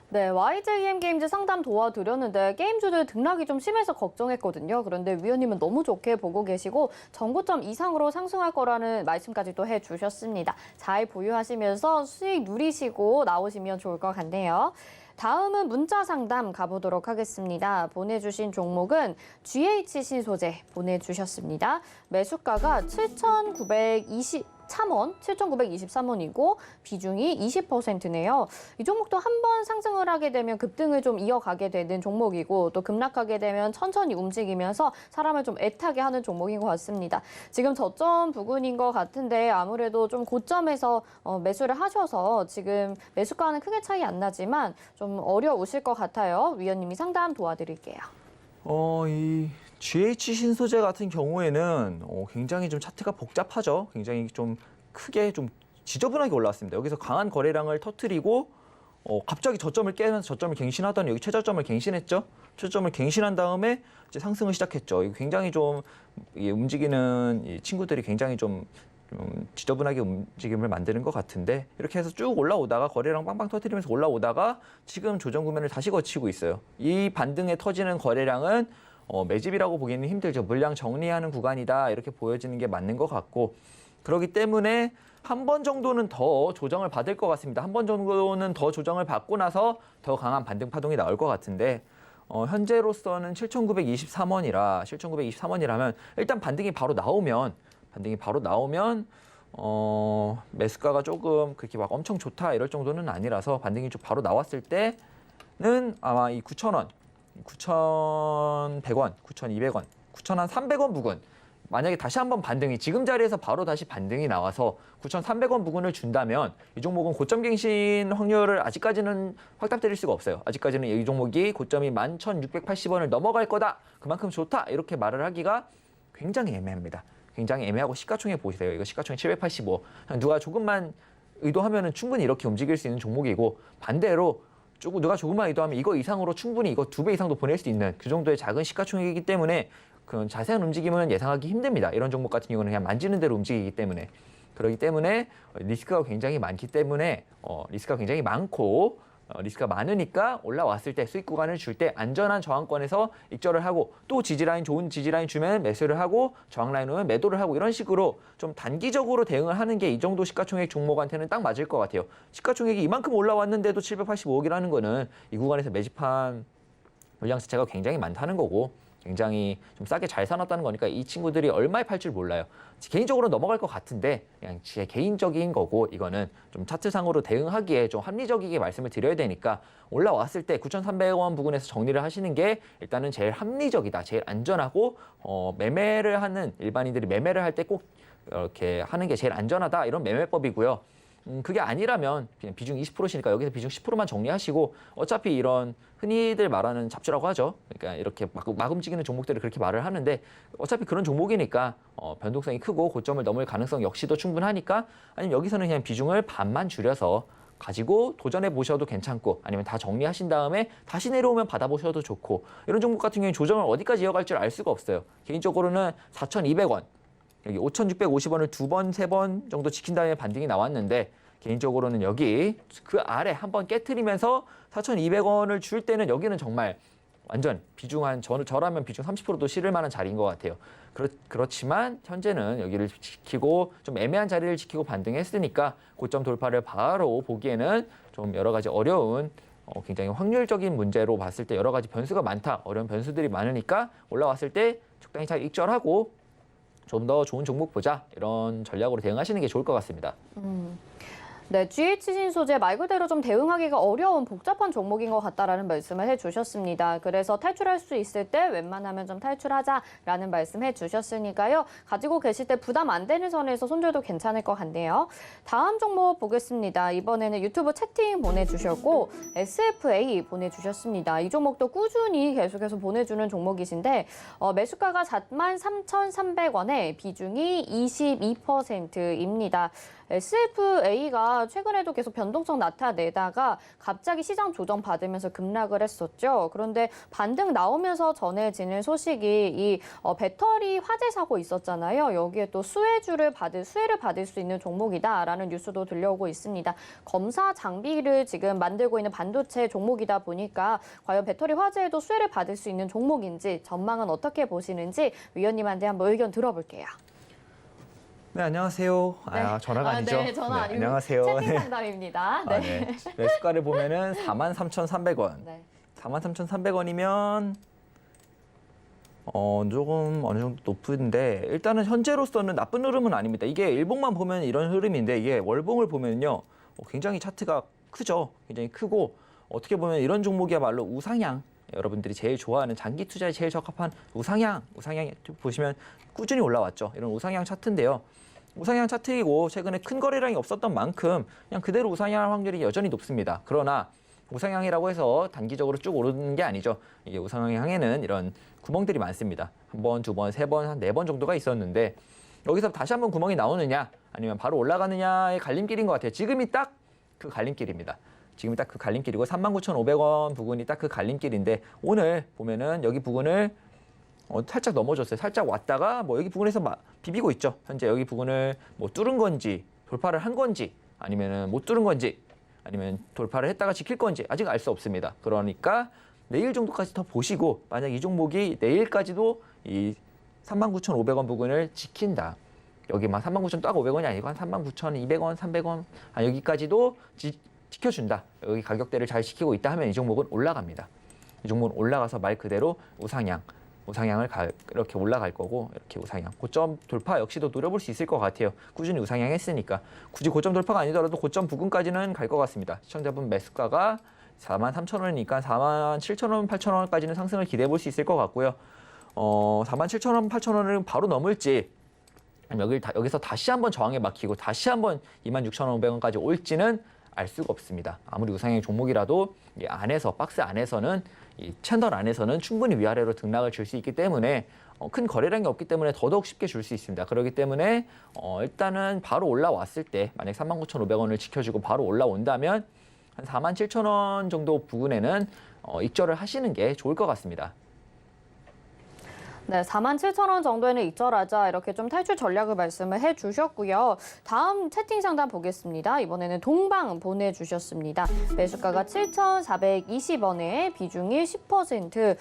네, YJM 게임즈 상담 도와드렸는데 게임주들 등락이 좀 심해서 걱정했거든요. 그런데 위원님은 너무 좋게 보고 계시고 전고점 이상으로 상승할 거라는 말씀까지도 해주셨습니다. 잘 보유하시면서 수익 누리시고 나오시면 좋을 것 같네요. 다음은 문자 상담 가보도록 하겠습니다. 보내주신 종목은 GH 신소재 보내주셨습니다. 매수가가 7,923원, 7,923원이고 비중이 20%네요. 이 종목도 한 번 상승을 하게 되면 급등을 좀 이어가게 되는 종목이고 또 급락하게 되면 천천히 움직이면서 사람을 좀 애타게 하는 종목인 것 같습니다. 지금 저점 부근인 것 같은데 아무래도 좀 고점에서 매수를 하셔서 지금 매수가는 크게 차이 안 나지만 좀 어려우실 것 같아요. 위원님이 상담 도와드릴게요. 이 GH 신소재 같은 경우에는 굉장히 좀 차트가 복잡하죠. 굉장히 좀 크게 좀 지저분하게 올라왔습니다. 여기서 강한 거래량을 터뜨리고 갑자기 저점을 깨면서 저점을 갱신하더니 여기 최저점을 갱신했죠. 최저점을 갱신한 다음에 이제 상승을 시작했죠. 이거 굉장히 좀 움직이는 이 친구들이 굉장히 좀 지저분하게 움직임을 만드는 것 같은데 이렇게 해서 쭉 올라오다가 거래량 빵빵 터뜨리면서 올라오다가 지금 조정 구간을 다시 거치고 있어요. 이 반등에 터지는 거래량은 매집이라고 보기는 힘들죠. 물량 정리하는 구간이다 이렇게 보여지는 게 맞는 것 같고 그렇기 때문에 한 번 정도는 더 조정을 받을 것 같습니다. 한 번 정도는 더 조정을 받고 나서 더 강한 반등 파동이 나올 것 같은데 현재로서는 7,923원이라면 일단 반등이 바로 나오면 매수가가 조금 그렇게 막 엄청 좋다 이럴 정도는 아니라서 반등이 좀 바로 나왔을 때는 아마 이 9,000원, 9,100원, 9,200원, 9,300원 부근 만약에 다시 한번 반등이 지금 자리에서 바로 다시 반등이 나와서 9,300원 부근을 준다면 이 종목은 고점 갱신 확률을 아직까지는 확답드릴 수가 없어요. 아직까지는 이 종목이 고점이 11,680원을 넘어갈 거다. 그만큼 좋다. 이렇게 말을 하기가 굉장히 애매합니다. 굉장히 애매하고 시가총액 보세요. 이거 시가총액 785. 누가 조금만 의도하면은 충분히 이렇게 움직일 수 있는 종목이고 반대로 누가 조금만 의도하면 이거 이상으로 충분히 이거 2배 이상도 보낼 수 있는 그 정도의 작은 시가총액이기 때문에 그런 자세한 움직임은 예상하기 힘듭니다. 이런 종목 같은 경우는 그냥 만지는 대로 움직이기 때문에 그렇기 때문에 리스크가 굉장히 많기 때문에 리스크가 굉장히 많고 리스크가 많으니까 올라왔을 때 수익 구간을 줄 때 안전한 저항권에서 익절을 하고 또 지지라인 좋은 지지라인 주면 매수를 하고 저항라인 오면 매도를 하고 이런 식으로 좀 단기적으로 대응을 하는 게 이 정도 시가총액 종목한테는 딱 맞을 것 같아요. 시가총액이 이만큼 올라왔는데도 785억이라는 거는 이 구간에서 매집한 물량 자체가 굉장히 많다는 거고 굉장히 좀 싸게 잘 사놨다는 거니까 이 친구들이 얼마에 팔 줄 몰라요. 개인적으로 넘어갈 것 같은데 그냥 제 개인적인 거고 이거는 좀 차트상으로 대응하기에 좀 합리적이게 말씀을 드려야 되니까 올라왔을 때 9,300원 부근에서 정리를 하시는 게 일단은 제일 합리적이다, 제일 안전하고 매매를 하는 일반인들이 매매를 할 때 꼭 이렇게 하는 게 제일 안전하다 이런 매매법이고요. 그게 아니라면 그냥 비중 20%시니까 여기서 비중 10%만 정리하시고 어차피 이런 흔히들 말하는 잡주라고 하죠. 그러니까 이렇게 막 움직이는 종목들을 그렇게 말을 하는데 어차피 그런 종목이니까 변동성이 크고 고점을 넘을 가능성 역시도 충분하니까 아니면 여기서는 그냥 비중을 반만 줄여서 가지고 도전해 보셔도 괜찮고 아니면 다 정리하신 다음에 다시 내려오면 받아보셔도 좋고 이런 종목 같은 경우에 조정을 어디까지 이어갈 줄 알 수가 없어요. 개인적으로는 4,200원 여기 5,650원을 2번, 3번 정도 지킨 다음에 반등이 나왔는데 개인적으로는 여기 그 아래 한번 깨트리면서 4,200원을 줄 때는 여기는 정말 완전 비중 저라면 비중 30%도 실을 만한 자리인 것 같아요. 그렇지만 현재는 여기를 지키고 좀 애매한 자리를 지키고 반등했으니까 고점 돌파를 바로 보기에는 좀 여러 가지 어려운 굉장히 확률적인 문제로 봤을 때 여러 가지 변수가 많다. 어려운 변수들이 많으니까 올라왔을 때 적당히 잘 익절하고 좀 더 좋은 종목 보자 이런 전략으로 대응하시는 게 좋을 것 같습니다. 네, GH신 소재 말 그대로 좀 대응하기가 어려운 복잡한 종목인 것 같다라는 말씀을 해주셨습니다. 그래서 탈출할 수 있을 때 웬만하면 좀 탈출하자라는 말씀 해주셨으니까요. 가지고 계실 때 부담 안 되는 선에서 손절도 괜찮을 것 같네요. 다음 종목 보겠습니다. 이번에는 유튜브 채팅 보내주셨고 SFA 보내주셨습니다. 이 종목도 꾸준히 계속해서 보내주는 종목이신데 매수가가 43,300원에 비중이 22%입니다. SFA가 최근에도 계속 변동성 나타내다가 갑자기 시장 조정 받으면서 급락을 했었죠. 그런데 반등 나오면서 전해지는 소식이 이 배터리 화재 사고 있었잖아요. 여기에 또 수혜를 받을 수 있는 종목이다라는 뉴스도 들려오고 있습니다. 검사 장비를 지금 만들고 있는 반도체 종목이다 보니까 과연 배터리 화재에도 수혜를 받을 수 있는 종목인지 전망은 어떻게 보시는지 위원님한테 한번 의견 들어볼게요. 네, 안녕하세요. 네. 전화가 아니죠? 네, 전화 아니고 안녕하세요. 채팅 상담입니다. 네. 네. 매수가를 보면은 43,300원. 네. 43,300원이면 조금 어느 정도 높은데 일단은 현재로서는 나쁜 흐름은 아닙니다. 이게 일봉만 보면 이런 흐름인데 이게 월봉을 보면요. 굉장히 차트가 크죠. 굉장히 크고 어떻게 보면 이런 종목이야말로 우상향. 여러분들이 제일 좋아하는 장기 투자에 제일 적합한 우상향 보시면 꾸준히 올라왔죠. 이런 우상향 차트인데요. 우상향 차트이고 최근에 큰 거래량이 없었던 만큼 그냥 그대로 우상향할 확률이 여전히 높습니다. 그러나 우상향이라고 해서 단기적으로 쭉 오르는 게 아니죠. 이게 우상향에는 이런 구멍들이 많습니다. 한 번, 두 번, 세 번, 한 네 번 정도가 있었는데 여기서 다시 한번 구멍이 나오느냐 아니면 바로 올라가느냐의 갈림길인 것 같아요. 지금이 딱 그 갈림길입니다. 지금이 딱 그 갈림길이고 39,500원 부근이 딱 그 갈림길인데 오늘 보면은 여기 부근을 살짝 넘어졌어요. 살짝 왔다가 여기 부근에서 비비고 있죠. 현재 여기 부근을 뚫은 건지 돌파를 한 건지 아니면은 못 뚫은 건지 아니면 돌파를 했다가 지킬 건지 아직 알 수 없습니다. 그러니까 내일 정도까지 더 보시고 만약 이 종목이 내일까지도 이 39,500원 부근을 지킨다. 여기 39,000 딱 500원이 아니고 한 39,200원, 300원 여기까지도 지켜준다. 여기 가격대를 잘 지키고 있다 하면 이 종목은 올라갑니다. 이 종목은 올라가서 말 그대로 우상향을 이렇게 올라갈 거고 이렇게 우상향. 고점 돌파 역시도 노려볼 수 있을 것 같아요. 꾸준히 우상향했으니까. 굳이 고점 돌파가 아니더라도 고점 부근까지는 갈 것 같습니다. 시청자분 매수가가 43,000원이니까 47,000원, 8,000원까지는 상승을 기대해 볼 수 있을 것 같고요. 47,000원, 8,000원을 바로 넘을지 여기서 다시 한번 저항에 막히고 다시 한번 26,500원까지 올지는 알 수가 없습니다. 아무리 우상향 종목이라도 이 안에서 박스 안에서는 이 채널 안에서는 충분히 위아래로 등락을 줄 수 있기 때문에 큰 거래량이 없기 때문에 더더욱 쉽게 줄 수 있습니다. 그렇기 때문에 일단은 바로 올라왔을 때 만약 39,500원을 지켜주고 바로 올라온다면 한 47,000원 정도 부근에는 익절을 하시는 게 좋을 것 같습니다. 네, 47,000원 정도에는 익절하자 이렇게 좀 탈출 전략을 말씀을 해주셨고요. 다음 채팅 상담 보겠습니다. 이번에는 동방 보내주셨습니다. 매수가가 7,420원에 비중이 10%.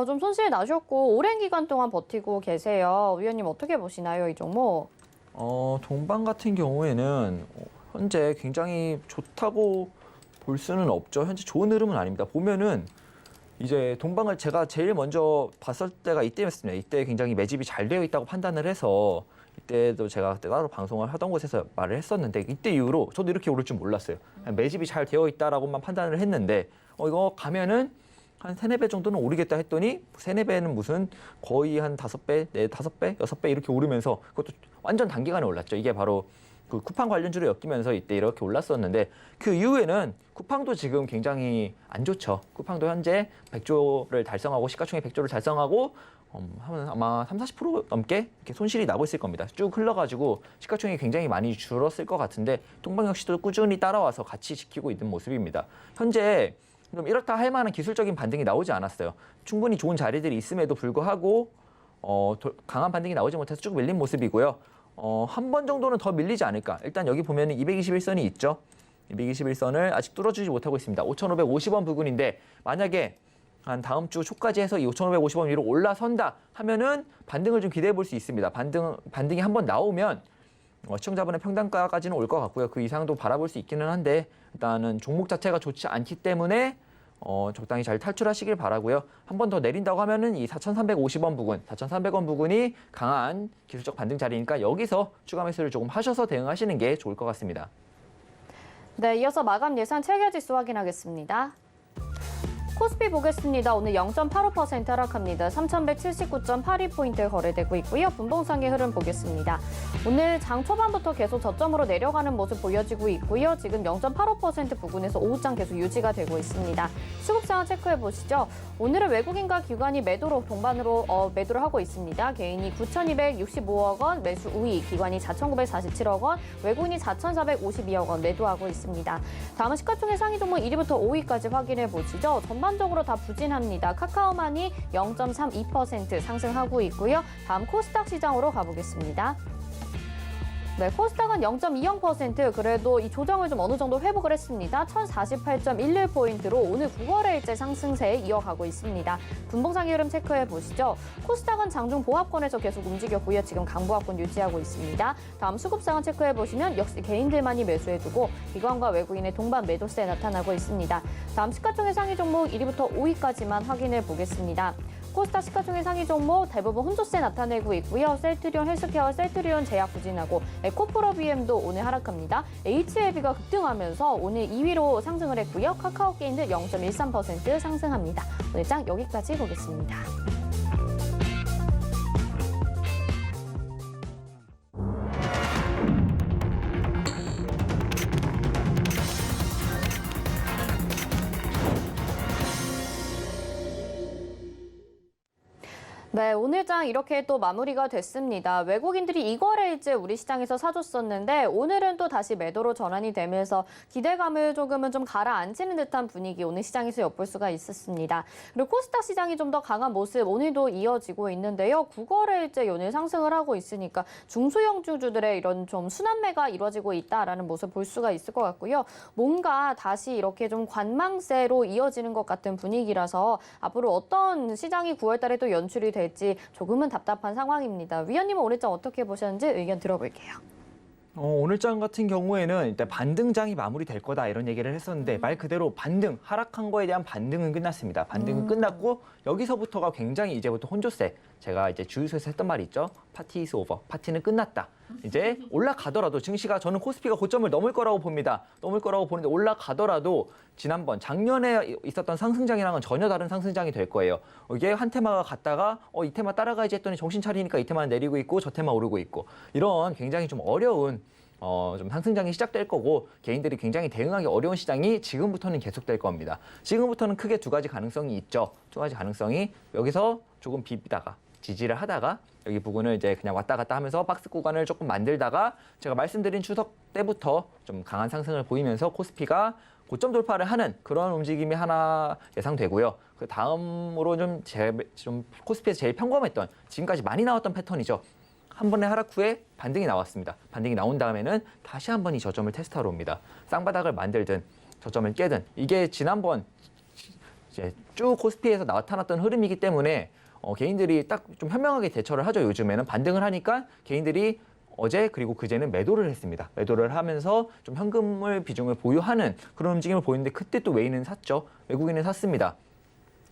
좀 손실 나셨고 오랜 기간 동안 버티고 계세요. 위원님 어떻게 보시나요, 이 종목? 동방 같은 경우에는 현재 굉장히 좋다고 볼 수는 없죠. 현재 좋은 흐름은 아닙니다. 보면은 이제 동방을 제가 제일 먼저 봤을 때가 이때였습니다. 이때 굉장히 매집이 잘 되어 있다고 판단을 해서 이때도 제가 따로 방송을 하던 곳에서 말을 했었는데 이때 이후로 저도 이렇게 오를 줄 몰랐어요. 그냥 매집이 잘 되어 있다라고만 판단을 했는데 이거 가면은 한 3-4배 정도는 오르겠다 했더니 3-4배는 무슨 거의 한 5배, 5배, 6배 이렇게 오르면서 그것도 완전 단기간에 올랐죠. 이게 바로 그 쿠팡 관련주로 엮이면서 이때 이렇게 올랐었는데 그 이후에는 쿠팡도 지금 굉장히 안 좋죠. 쿠팡도 현재 100조를 달성하고 시가총액 100조를 달성하고 아마 30-40% 넘게 이렇게 손실이 나고 있을 겁니다. 쭉 흘러가지고 시가총액이 굉장히 많이 줄었을 것 같은데 동방 역시도 꾸준히 따라와서 같이 지키고 있는 모습입니다. 현재 좀 이렇다 할 만한 기술적인 반등이 나오지 않았어요. 충분히 좋은 자리들이 있음에도 불구하고 강한 반등이 나오지 못해서 쭉 밀린 모습이고요. 한 번 정도는 더 밀리지 않을까. 일단 여기 보면은 221선이 있죠. 221선을 아직 뚫어주지 못하고 있습니다. 5,550원 부근인데 만약에 한 다음 주 초까지 해서 이 5,550원 위로 올라선다 하면은 반등을 좀 기대해 볼 수 있습니다. 반등이 한번 나오면 시청자분의 평단가까지는 올 것 같고요. 그 이상도 바라볼 수 있기는 한데 일단은 종목 자체가 좋지 않기 때문에 적당히 잘 탈출하시길 바라고요. 한 번 더 내린다고 하면은 이 4,350원 부근, 4,300원 부근이 강한 기술적 반등 자리니까 여기서 추가 매수를 조금 하셔서 대응하시는 게 좋을 것 같습니다. 네, 이어서 마감 예상 체결지수 확인하겠습니다. 코스피 보겠습니다. 오늘 0.85% 하락합니다. 3,179.82포인트 거래되고 있고요. 분봉상의 흐름 보겠습니다. 오늘 장 초반부터 계속 저점으로 내려가는 모습 보여지고 있고요. 지금 0.85% 부근에서 오후장 계속 유지가 되고 있습니다. 수급 상황 체크해 보시죠. 오늘은 외국인과 기관이 매도로 동반으로 매도를 하고 있습니다. 개인이 9,265억 원 매수 우위, 기관이 4,947억 원, 외국인이 4,452억 원 매도하고 있습니다. 다음은 시가총액 상위 종목 1위부터 5위까지 확인해 보시죠. 전반적으로 다 부진합니다. 카카오만이 0.32% 상승하고 있고요. 다음 코스닥 시장으로 가보겠습니다. 네, 코스닥은 0.20% 그래도 이 조정을 좀 어느 정도 회복을 했습니다. 1048.11포인트로 오늘 9거래일째 상승세에 이어가고 있습니다. 분봉상의 흐름 체크해 보시죠. 코스닥은 장중 보합권에서 계속 움직였고요. 지금 강보합권 유지하고 있습니다. 다음 수급상황 체크해 보시면 역시 개인들만이 매수해두고 기관과 외국인의 동반 매도세 나타나고 있습니다. 다음 시가총액 상위 종목 1위부터 5위까지만 확인해 보겠습니다. 코스닥 시가총액 상위 종목 대부분 혼조세 나타내고 있고요. 셀트리온 헬스케어, 셀트리온 제약 부진하고 에코프로비엠도 오늘 하락합니다. HLB가 급등하면서 오늘 2위로 상승을 했고요. 카카오게임도 0.13% 상승합니다. 오늘 장 여기까지 보겠습니다. 네, 오늘 장 이렇게 또 마무리가 됐습니다. 외국인들이 2거래일째 우리 시장에서 사줬었는데 오늘은 또 다시 매도로 전환이 되면서 기대감을 조금은 좀 가라앉히는 듯한 분위기 오늘 시장에서 엿볼 수가 있었습니다. 그리고 코스닥 시장이 좀 더 강한 모습 오늘도 이어지고 있는데요. 9거래일째 연일 상승을 하고 있으니까 중소형주주들의 이런 좀 순환매가 이루어지고 있다라는 모습 볼 수가 있을 것 같고요. 뭔가 다시 이렇게 좀 관망세로 이어지는 것 같은 분위기라서 앞으로 어떤 시장이 9월 달에 또 연출이 될지 조금은 답답한 상황입니다. 위원님은 오늘장 어떻게 보셨는지 의견 들어볼게요. 오늘장 같은 경우에는 일단 반등장이 마무리될 거다 이런 얘기를 했었는데 말 그대로 반등, 하락한 거에 대한 반등은 끝났습니다. 반등은 끝났고 여기서부터가 굉장히 이제부터 혼조세. 제가 이제 주유소에서 했던 말이 있죠. 파티 이즈 오버. 파티는 끝났다. 이제 올라가더라도 증시가 저는 코스피가 고점을 넘을 거라고 봅니다. 넘을 거라고 보는데 올라가더라도 지난번 작년에 있었던 상승장이랑은 전혀 다른 상승장이 될 거예요. 이게 한 테마가 갔다가 이 테마 따라가야지 했더니 정신 차리니까 이 테마는 내리고 있고 저 테마 오르고 있고 이런 굉장히 좀 어려운 좀 상승장이 시작될 거고 개인들이 굉장히 대응하기 어려운 시장이 지금부터는 계속될 겁니다. 지금부터는 크게 두 가지 가능성이 있죠. 두 가지 가능성이 여기서 조금 비비다가 지지를 하다가 여기 부근을 이제 그냥 왔다 갔다 하면서 박스 구간을 조금 만들다가 제가 말씀드린 추석 때부터 좀 강한 상승을 보이면서 코스피가 고점 돌파를 하는 그런 움직임이 하나 예상되고요. 그 다음으로 좀 코스피에서 제일 평범했던 지금까지 많이 나왔던 패턴이죠. 한 번의 하락 후에 반등이 나왔습니다. 반등이 나온 다음에는 다시 한 번 이 저점을 테스트하러 옵니다. 쌍바닥을 만들든 저점을 깨든 이게 지난번 이제 쭉 코스피에서 나타났던 흐름이기 때문에 개인들이 딱 좀 현명하게 대처를 하죠. 요즘에는 반등을 하니까 개인들이 어제 그리고 그제는 매도를 했습니다. 매도를 하면서 좀 현금을 비중을 보유하는 그런 움직임을 보이는데 그때 또 외인은 샀죠. 외국인은 샀습니다.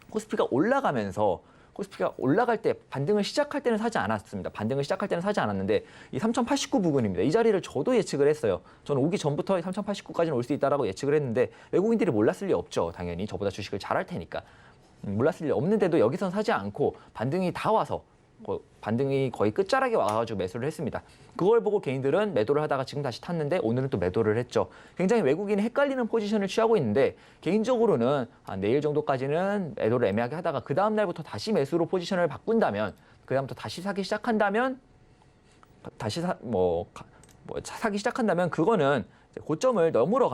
코스피가 올라가면서 코스피가 올라갈 때 반등을 시작할 때는 사지 않았습니다. 반등을 시작할 때는 사지 않았는데 이 3089 부근입니다. 이 자리를 저도 예측을 했어요. 저는 오기 전부터 3089까지는 올 수 있다라고 예측을 했는데 외국인들이 몰랐을 리 없죠. 당연히 저보다 주식을 잘 할 테니까. 몰랐을 리 없는데도 여기선 사지 않고 반등이 다 와서 반등이 거의 끝자락에 와가지고 매수를 했습니다. 그걸 보고 개인들은 매도를 하다가 지금 다시 탔는데 오늘은 또 매도를 했죠. 굉장히 외국인이 헷갈리는 포지션을 취하고 있는데 개인적으로는 한 내일 정도까지는 매도를 애매하게 하다가 그 다음 날부터 다시 매수로 포지션을 바꾼다면 그 다음부터 다시 사기 시작한다면 사기 시작한다면 그거는 고점을 넘으러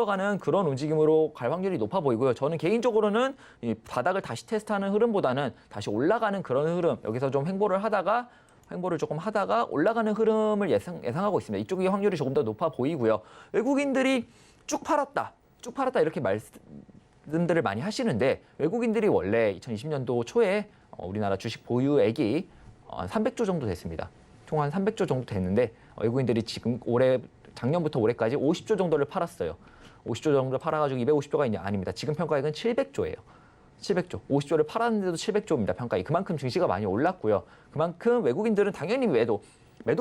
가는 그런 움직임으로 갈 확률이 높아 보이고요. 저는 개인적으로는 이 바닥을 다시 테스트하는 흐름보다는 다시 올라가는 그런 흐름, 여기서 좀 횡보를 조금 하다가 올라가는 흐름을 예상하고 있습니다. 이쪽이 확률이 조금 더 높아 보이고요. 외국인들이 쭉 팔았다 이렇게 말씀들을 많이 하시는데 외국인들이 원래 2020년도 초에 우리나라 주식 보유액이 한 300조 정도 됐습니다. 총 한 300조 정도 됐는데 외국인들이 지금 작년부터 올해까지 50조 정도를 팔았어요. 50조 정도 팔아가지고 250조가 있냐? 아닙니다. 지금 평가액은 700조예요. 700조. 50조를 팔았는데도 700조입니다. 평가액. 그만큼 증시가 많이 올랐고요. 그만큼 외국인들은 당연히 매도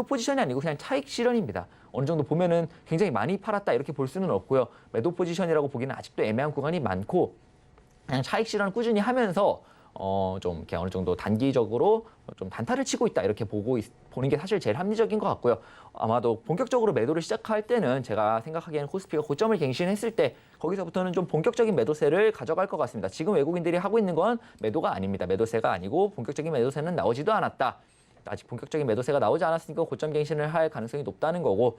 포지션이 아니고 그냥 차익 실현입니다. 어느 정도 보면은 굉장히 많이 팔았다 이렇게 볼 수는 없고요. 매도 포지션이라고 보기는 아직도 애매한 구간이 많고 그냥 차익 실현을 꾸준히 하면서 좀 이렇게 어느 정도 단기적으로 좀 단타를 치고 있다 이렇게 보는 게 사실 제일 합리적인 것 같고요. 아마도 본격적으로 매도를 시작할 때는 제가 생각하기에는 코스피가 고점을 갱신했을 때 거기서부터는 좀 본격적인 매도세를 가져갈 것 같습니다. 지금 외국인들이 하고 있는 건 매도가 아닙니다. 매도세가 아니고 본격적인 매도세는 나오지도 않았다. 아직 본격적인 매도세가 나오지 않았으니까 고점 갱신을 할 가능성이 높다는 거고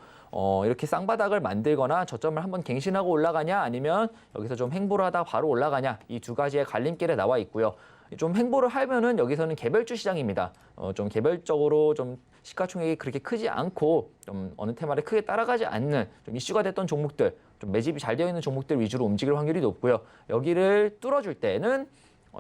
이렇게 쌍바닥을 만들거나 저점을 한번 갱신하고 올라가냐 아니면 여기서 좀 횡보를 하다 바로 올라가냐 이 두 가지의 갈림길에 나와 있고요. 좀 횡보를 하면은 여기서는 개별주 시장입니다. 좀 개별적으로 좀 시가총액이 그렇게 크지 않고 좀 어느 테마를 크게 따라가지 않는 좀 이슈가 됐던 종목들, 좀 매집이 잘 되어 있는 종목들 위주로 움직일 확률이 높고요. 여기를 뚫어줄 때는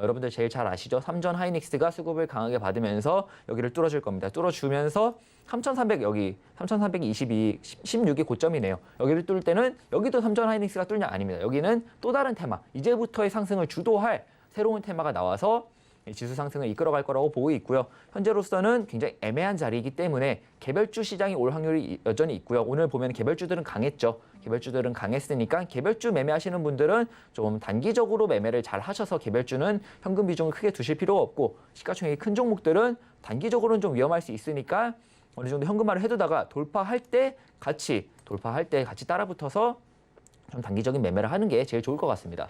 여러분들 제일 잘 아시죠? 삼전 하이닉스가 수급을 강하게 받으면서 여기를 뚫어줄 겁니다. 뚫어주면서 3,300 여기 3,322 16이 고점이네요. 여기를 뚫을 때는 여기도 삼전 하이닉스가 뚫냐 아닙니다. 여기는 또 다른 테마, 이제부터의 상승을 주도할 새로운 테마가 나와서 지수 상승을 이끌어갈 거라고 보고 있고요. 현재로서는 굉장히 애매한 자리이기 때문에 개별주 시장이 올 확률이 여전히 있고요. 오늘 보면 개별주들은 강했죠. 개별주들은 강했으니까 개별주 매매하시는 분들은 좀 단기적으로 매매를 잘 하셔서 개별주는 현금 비중을 크게 두실 필요가 없고 시가총액이 큰 종목들은 단기적으로는 좀 위험할 수 있으니까 어느 정도 현금화를 해두다가 돌파할 때 같이 따라붙어서 좀 단기적인 매매를 하는 게 제일 좋을 것 같습니다.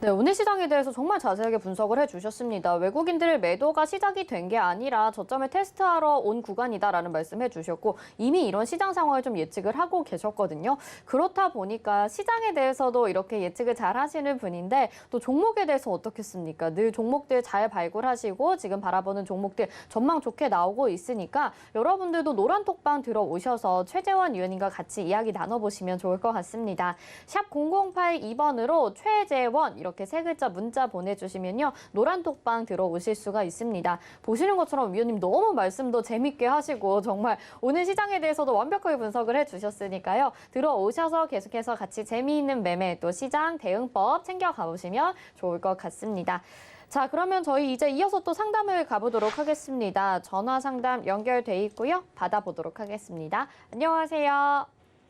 네, 오늘 시장에 대해서 정말 자세하게 분석을 해주셨습니다. 외국인들 매도가 시작이 된 게 아니라 저점을 테스트하러 온 구간이다라는 말씀해 주셨고 이미 이런 시장 상황을 좀 예측을 하고 계셨거든요. 그렇다 보니까 시장에 대해서도 이렇게 예측을 잘 하시는 분인데 또 종목에 대해서 어떻겠습니까? 늘 종목들 잘 발굴하시고 지금 바라보는 종목들 전망 좋게 나오고 있으니까 여러분들도 노란톡방 들어오셔서 최재원 위원님과 같이 이야기 나눠보시면 좋을 것 같습니다. 샵 0082번으로 최재원 이렇게 세 글자 문자 보내주시면요. 노란톡방 들어오실 수가 있습니다. 보시는 것처럼 위원님 너무 말씀도 재밌게 하시고 정말 오늘 시장에 대해서도 완벽하게 분석을 해주셨으니까요. 들어오셔서 계속해서 같이 재미있는 매매 또 시장 대응법 챙겨가 보시면 좋을 것 같습니다. 자, 그러면 저희 이제 이어서 또 상담을 가보도록 하겠습니다. 전화 상담 연결돼 있고요. 받아보도록 하겠습니다. 안녕하세요.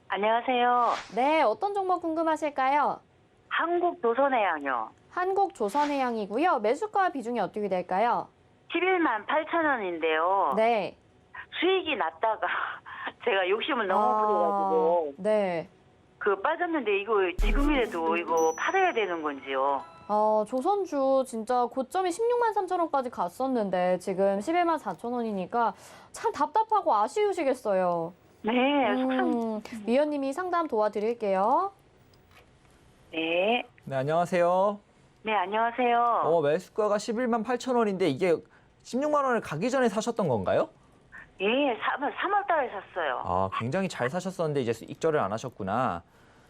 안녕하세요. 네, 어떤 종목 궁금하실까요? 한국조선해양요. 한국조선해양이고요. 매수가 비중이 어떻게 될까요? 11만 8천 원인데요. 네. 수익이 났다가 제가 욕심을 너무 부려가지고 네. 빠졌는데 이거 지금이라도 이거 팔아야 되는 건지요? 조선주 진짜 고점이 16만 3천 원까지 갔었는데 지금 11만 4천 원이니까 참 답답하고 아쉬우시겠어요. 네, 위원님이 상담 도와드릴게요. 네. 네, 안녕하세요. 네, 안녕하세요. 매수가가 11만 8천 원인데 이게 16만 원을 가기 전에 사셨던 건가요? 예, 3월 달에 샀어요. 굉장히 잘 사셨었는데 이제 익절을 안 하셨구나.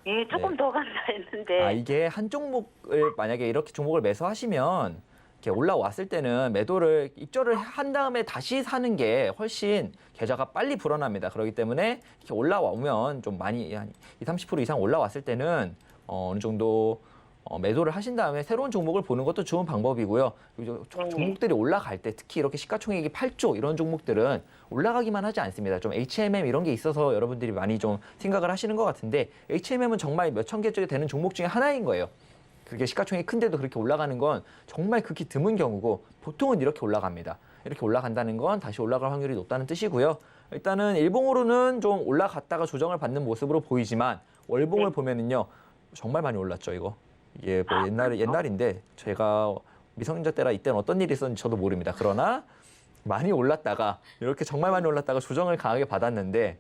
예, 조금 더 간다 했는데. 이게 한 종목을 만약에 이렇게 종목을 매수하시면 이렇게 올라왔을 때는 매도를 익절을 한 다음에 다시 사는 게 훨씬 계좌가 빨리 불어납니다. 그렇기 때문에 이렇게 올라오면 좀 많이 한 20, 30% 이상 올라왔을 때는 어느 정도 매도를 하신 다음에 새로운 종목을 보는 것도 좋은 방법이고요. 종목들이 올라갈 때 특히 이렇게 시가총액이 8조 이런 종목들은 올라가기만 하지 않습니다. 좀 HMM 이런 게 있어서 여러분들이 많이 좀 생각을 하시는 것 같은데 HMM은 정말 몇천 개 되는 종목 중에 하나인 거예요. 그게 시가총액이 큰데도 그렇게 올라가는 건 정말 극히 드문 경우고 보통은 이렇게 올라갑니다. 이렇게 올라간다는 건 다시 올라갈 확률이 높다는 뜻이고요. 일단은 일봉으로는 좀 올라갔다가 조정을 받는 모습으로 보이지만 월봉을 보면은요 정말 많이 올랐죠 이거. 이게 뭐 옛날인데 제가 미성년자 때라 이때는 어떤 일이 있었는지 저도 모릅니다. 그러나 많이 올랐다가 이렇게 정말 많이 올랐다가 조정을 강하게 받았는데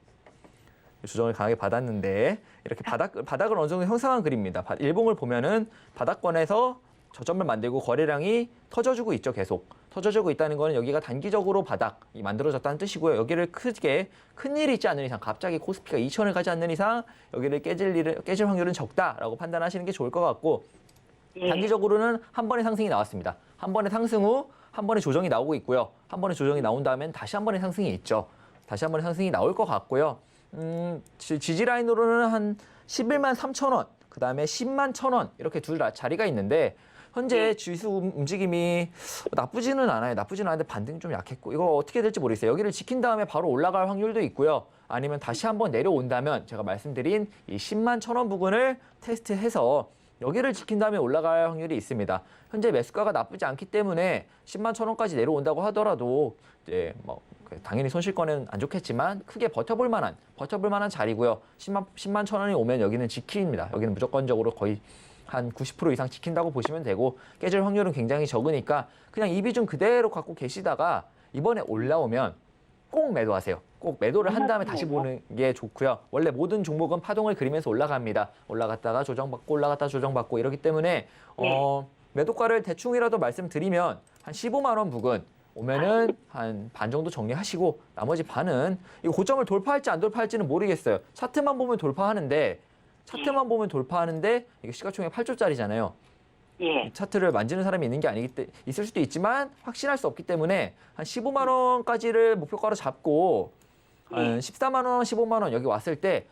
이렇게 바닥을 어느 정도 형성한 그림입니다. 일봉을 보면은 바닥권에서 저점을 만들고 거래량이 터져주고 있죠. 계속 터져주고 있다는 거는 여기가 단기적으로 바닥이 만들어졌다는 뜻이고요. 여기를 크게 큰일이 있지 않는 이상 갑자기 코스피가 2,000을 가지 않는 이상 여기를 깨질 확률은 적다라고 판단하시는 게 좋을 것 같고 단기적으로는 한 번의 상승이 나왔습니다. 한 번의 상승 후 한 번의 조정이 나오고 있고요. 한 번의 조정이 나온 다음엔 다시 한 번의 상승이 있죠. 다시 한 번의 상승이 나올 것 같고요. 지지라인으로는 한 11만 3천 원, 그 다음에 10만 1천 원 이렇게 둘 자리가 있는데 현재 지수 움직임이 나쁘지는 않아요. 나쁘지는 않은데 반등이 좀 약했고 이거 어떻게 될지 모르겠어요. 여기를 지킨 다음에 바로 올라갈 확률도 있고요. 아니면 다시 한번 내려온다면 제가 말씀드린 이 10만 1천 원 부근을 테스트해서 여기를 지킨 다음에 올라갈 확률이 있습니다. 현재 매수가가 나쁘지 않기 때문에 10만 1천 원까지 내려온다고 하더라도 이제 뭐 당연히 손실권은 안 좋겠지만 크게 버텨볼 만한 자리고요. 10만 1천 원이 오면 여기는 지킵니다. 여기는 무조건적으로 거의 한 90% 이상 지킨다고 보시면 되고 깨질 확률은 굉장히 적으니까 그냥 이 비중 그대로 갖고 계시다가 이번에 올라오면 꼭 매도하세요. 꼭 매도를 한 다음에 다시 보는 게 좋고요. 원래 모든 종목은 파동을 그리면서 올라갑니다. 올라갔다가 조정받고 올라갔다가 조정받고 이러기 때문에 매도가를 대충이라도 말씀드리면 한 15만 원 부근 오면은 한 반 정도 정리하시고 나머지 반은 이 고점을 돌파할지 안 돌파할지는 모르겠어요. 차트만 보면 돌파하는데 이게 시가총액 8조짜리잖아요. 예. 차트를 만지는 사람이 있는 게 있을 수도 있지만 확신할 수 없기 때문에 한 15만 원까지를 목표가로 잡고 한 14만 원, 15만 원 여기 왔을 때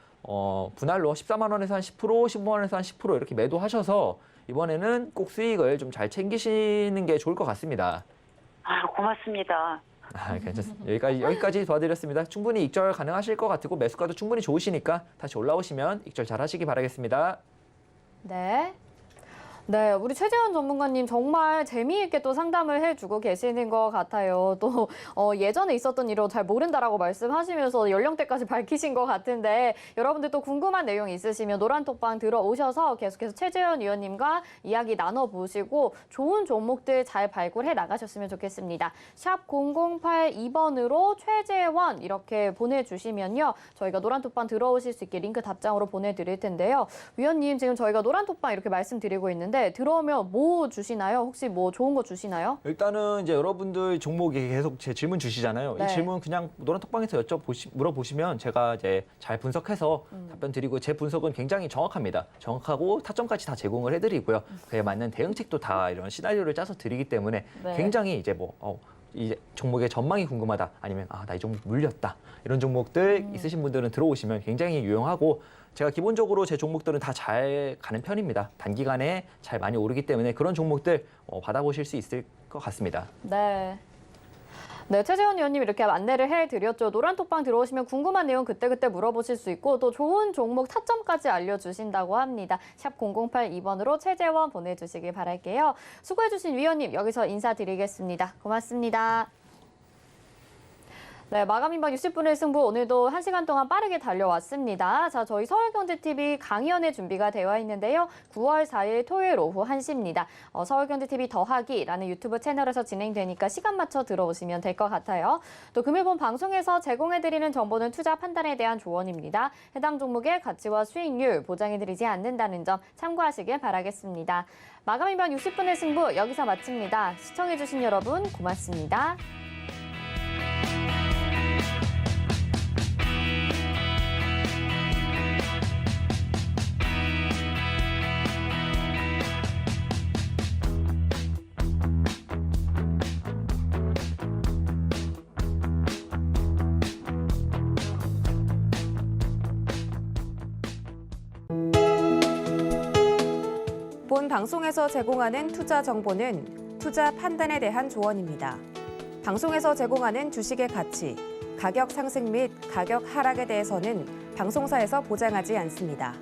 분할로 14만 원에서 한 10%, 15만 원에서 한 10% 이렇게 매도하셔서 이번에는 꼭 수익을 좀 잘 챙기시는 게 좋을 것 같습니다. 아, 고맙습니다. 괜찮습니다. 여기까지 도와드렸습니다. 충분히 익절 가능하실 것 같고 매수가도 충분히 좋으시니까 다시 올라오시면 익절 잘 하시기 바라겠습니다. 네, 우리 최재원 전문가님 정말 재미있게 또 상담을 해주고 계시는 것 같아요. 또 예전에 있었던 일을 잘 모른다라고 말씀하시면서 연령대까지 밝히신 것 같은데 여러분들 또 궁금한 내용 있으시면 노란톡방 들어오셔서 계속해서 최재원 위원님과 이야기 나눠보시고 좋은 종목들 잘 발굴해 나가셨으면 좋겠습니다. 샵 0082번으로 최재원 이렇게 보내주시면요. 저희가 노란톡방 들어오실 수 있게 링크 답장으로 보내드릴 텐데요. 위원님 지금 저희가 노란톡방 이렇게 말씀드리고 있는데 들어오면 뭐 주시나요? 혹시 뭐 좋은 거 주시나요? 일단은 이제 여러분들 종목에 계속 제 질문 주시잖아요. 네. 이 질문 그냥 노란톡방에서 물어보시면 제가 이제 잘 분석해서 답변 드리고 제 분석은 굉장히 정확합니다. 정확하고 타점까지 다 제공을 해드리고요. 그에 맞는 대응책도 다 이런 시나리오를 짜서 드리기 때문에 네. 굉장히 이제 이 종목의 전망이 궁금하다 아니면 나 이 종목 물렸다 이런 종목들 있으신 분들은 들어오시면 굉장히 유용하고 제가 기본적으로 제 종목들은 다 잘 가는 편입니다. 단기간에 잘 많이 오르기 때문에 그런 종목들 받아보실 수 있을 것 같습니다. 네, 최재원 의원님 이렇게 안내를 해드렸죠. 노란톡방 들어오시면 궁금한 내용 그때그때 물어보실 수 있고 또 좋은 종목 타점까지 알려주신다고 합니다. 샵 0082번으로 최재원 보내주시길 바랄게요. 수고해주신 위원님 여기서 인사드리겠습니다. 고맙습니다. 네, 마감 임박 60분의 승부 오늘도 1시간 동안 빠르게 달려왔습니다. 자, 저희 서울경제TV 강의연의 준비가 되어 있는데요. 9월 4일 토요일 오후 1시입니다. 서울경제TV 더하기라는 유튜브 채널에서 진행되니까 시간 맞춰 들어오시면 될 것 같아요. 또 금일본 방송에서 제공해드리는 정보는 투자 판단에 대한 조언입니다. 해당 종목의 가치와 수익률 보장해드리지 않는다는 점 참고하시길 바라겠습니다. 마감 임박 60분의 승부 여기서 마칩니다. 시청해주신 여러분 고맙습니다. 본 방송에서 제공하는 투자 정보는 투자 판단에 대한 조언입니다. 방송에서 제공하는 주식의 가치, 가격 상승 및 가격 하락에 대해서는 방송사에서 보장하지 않습니다.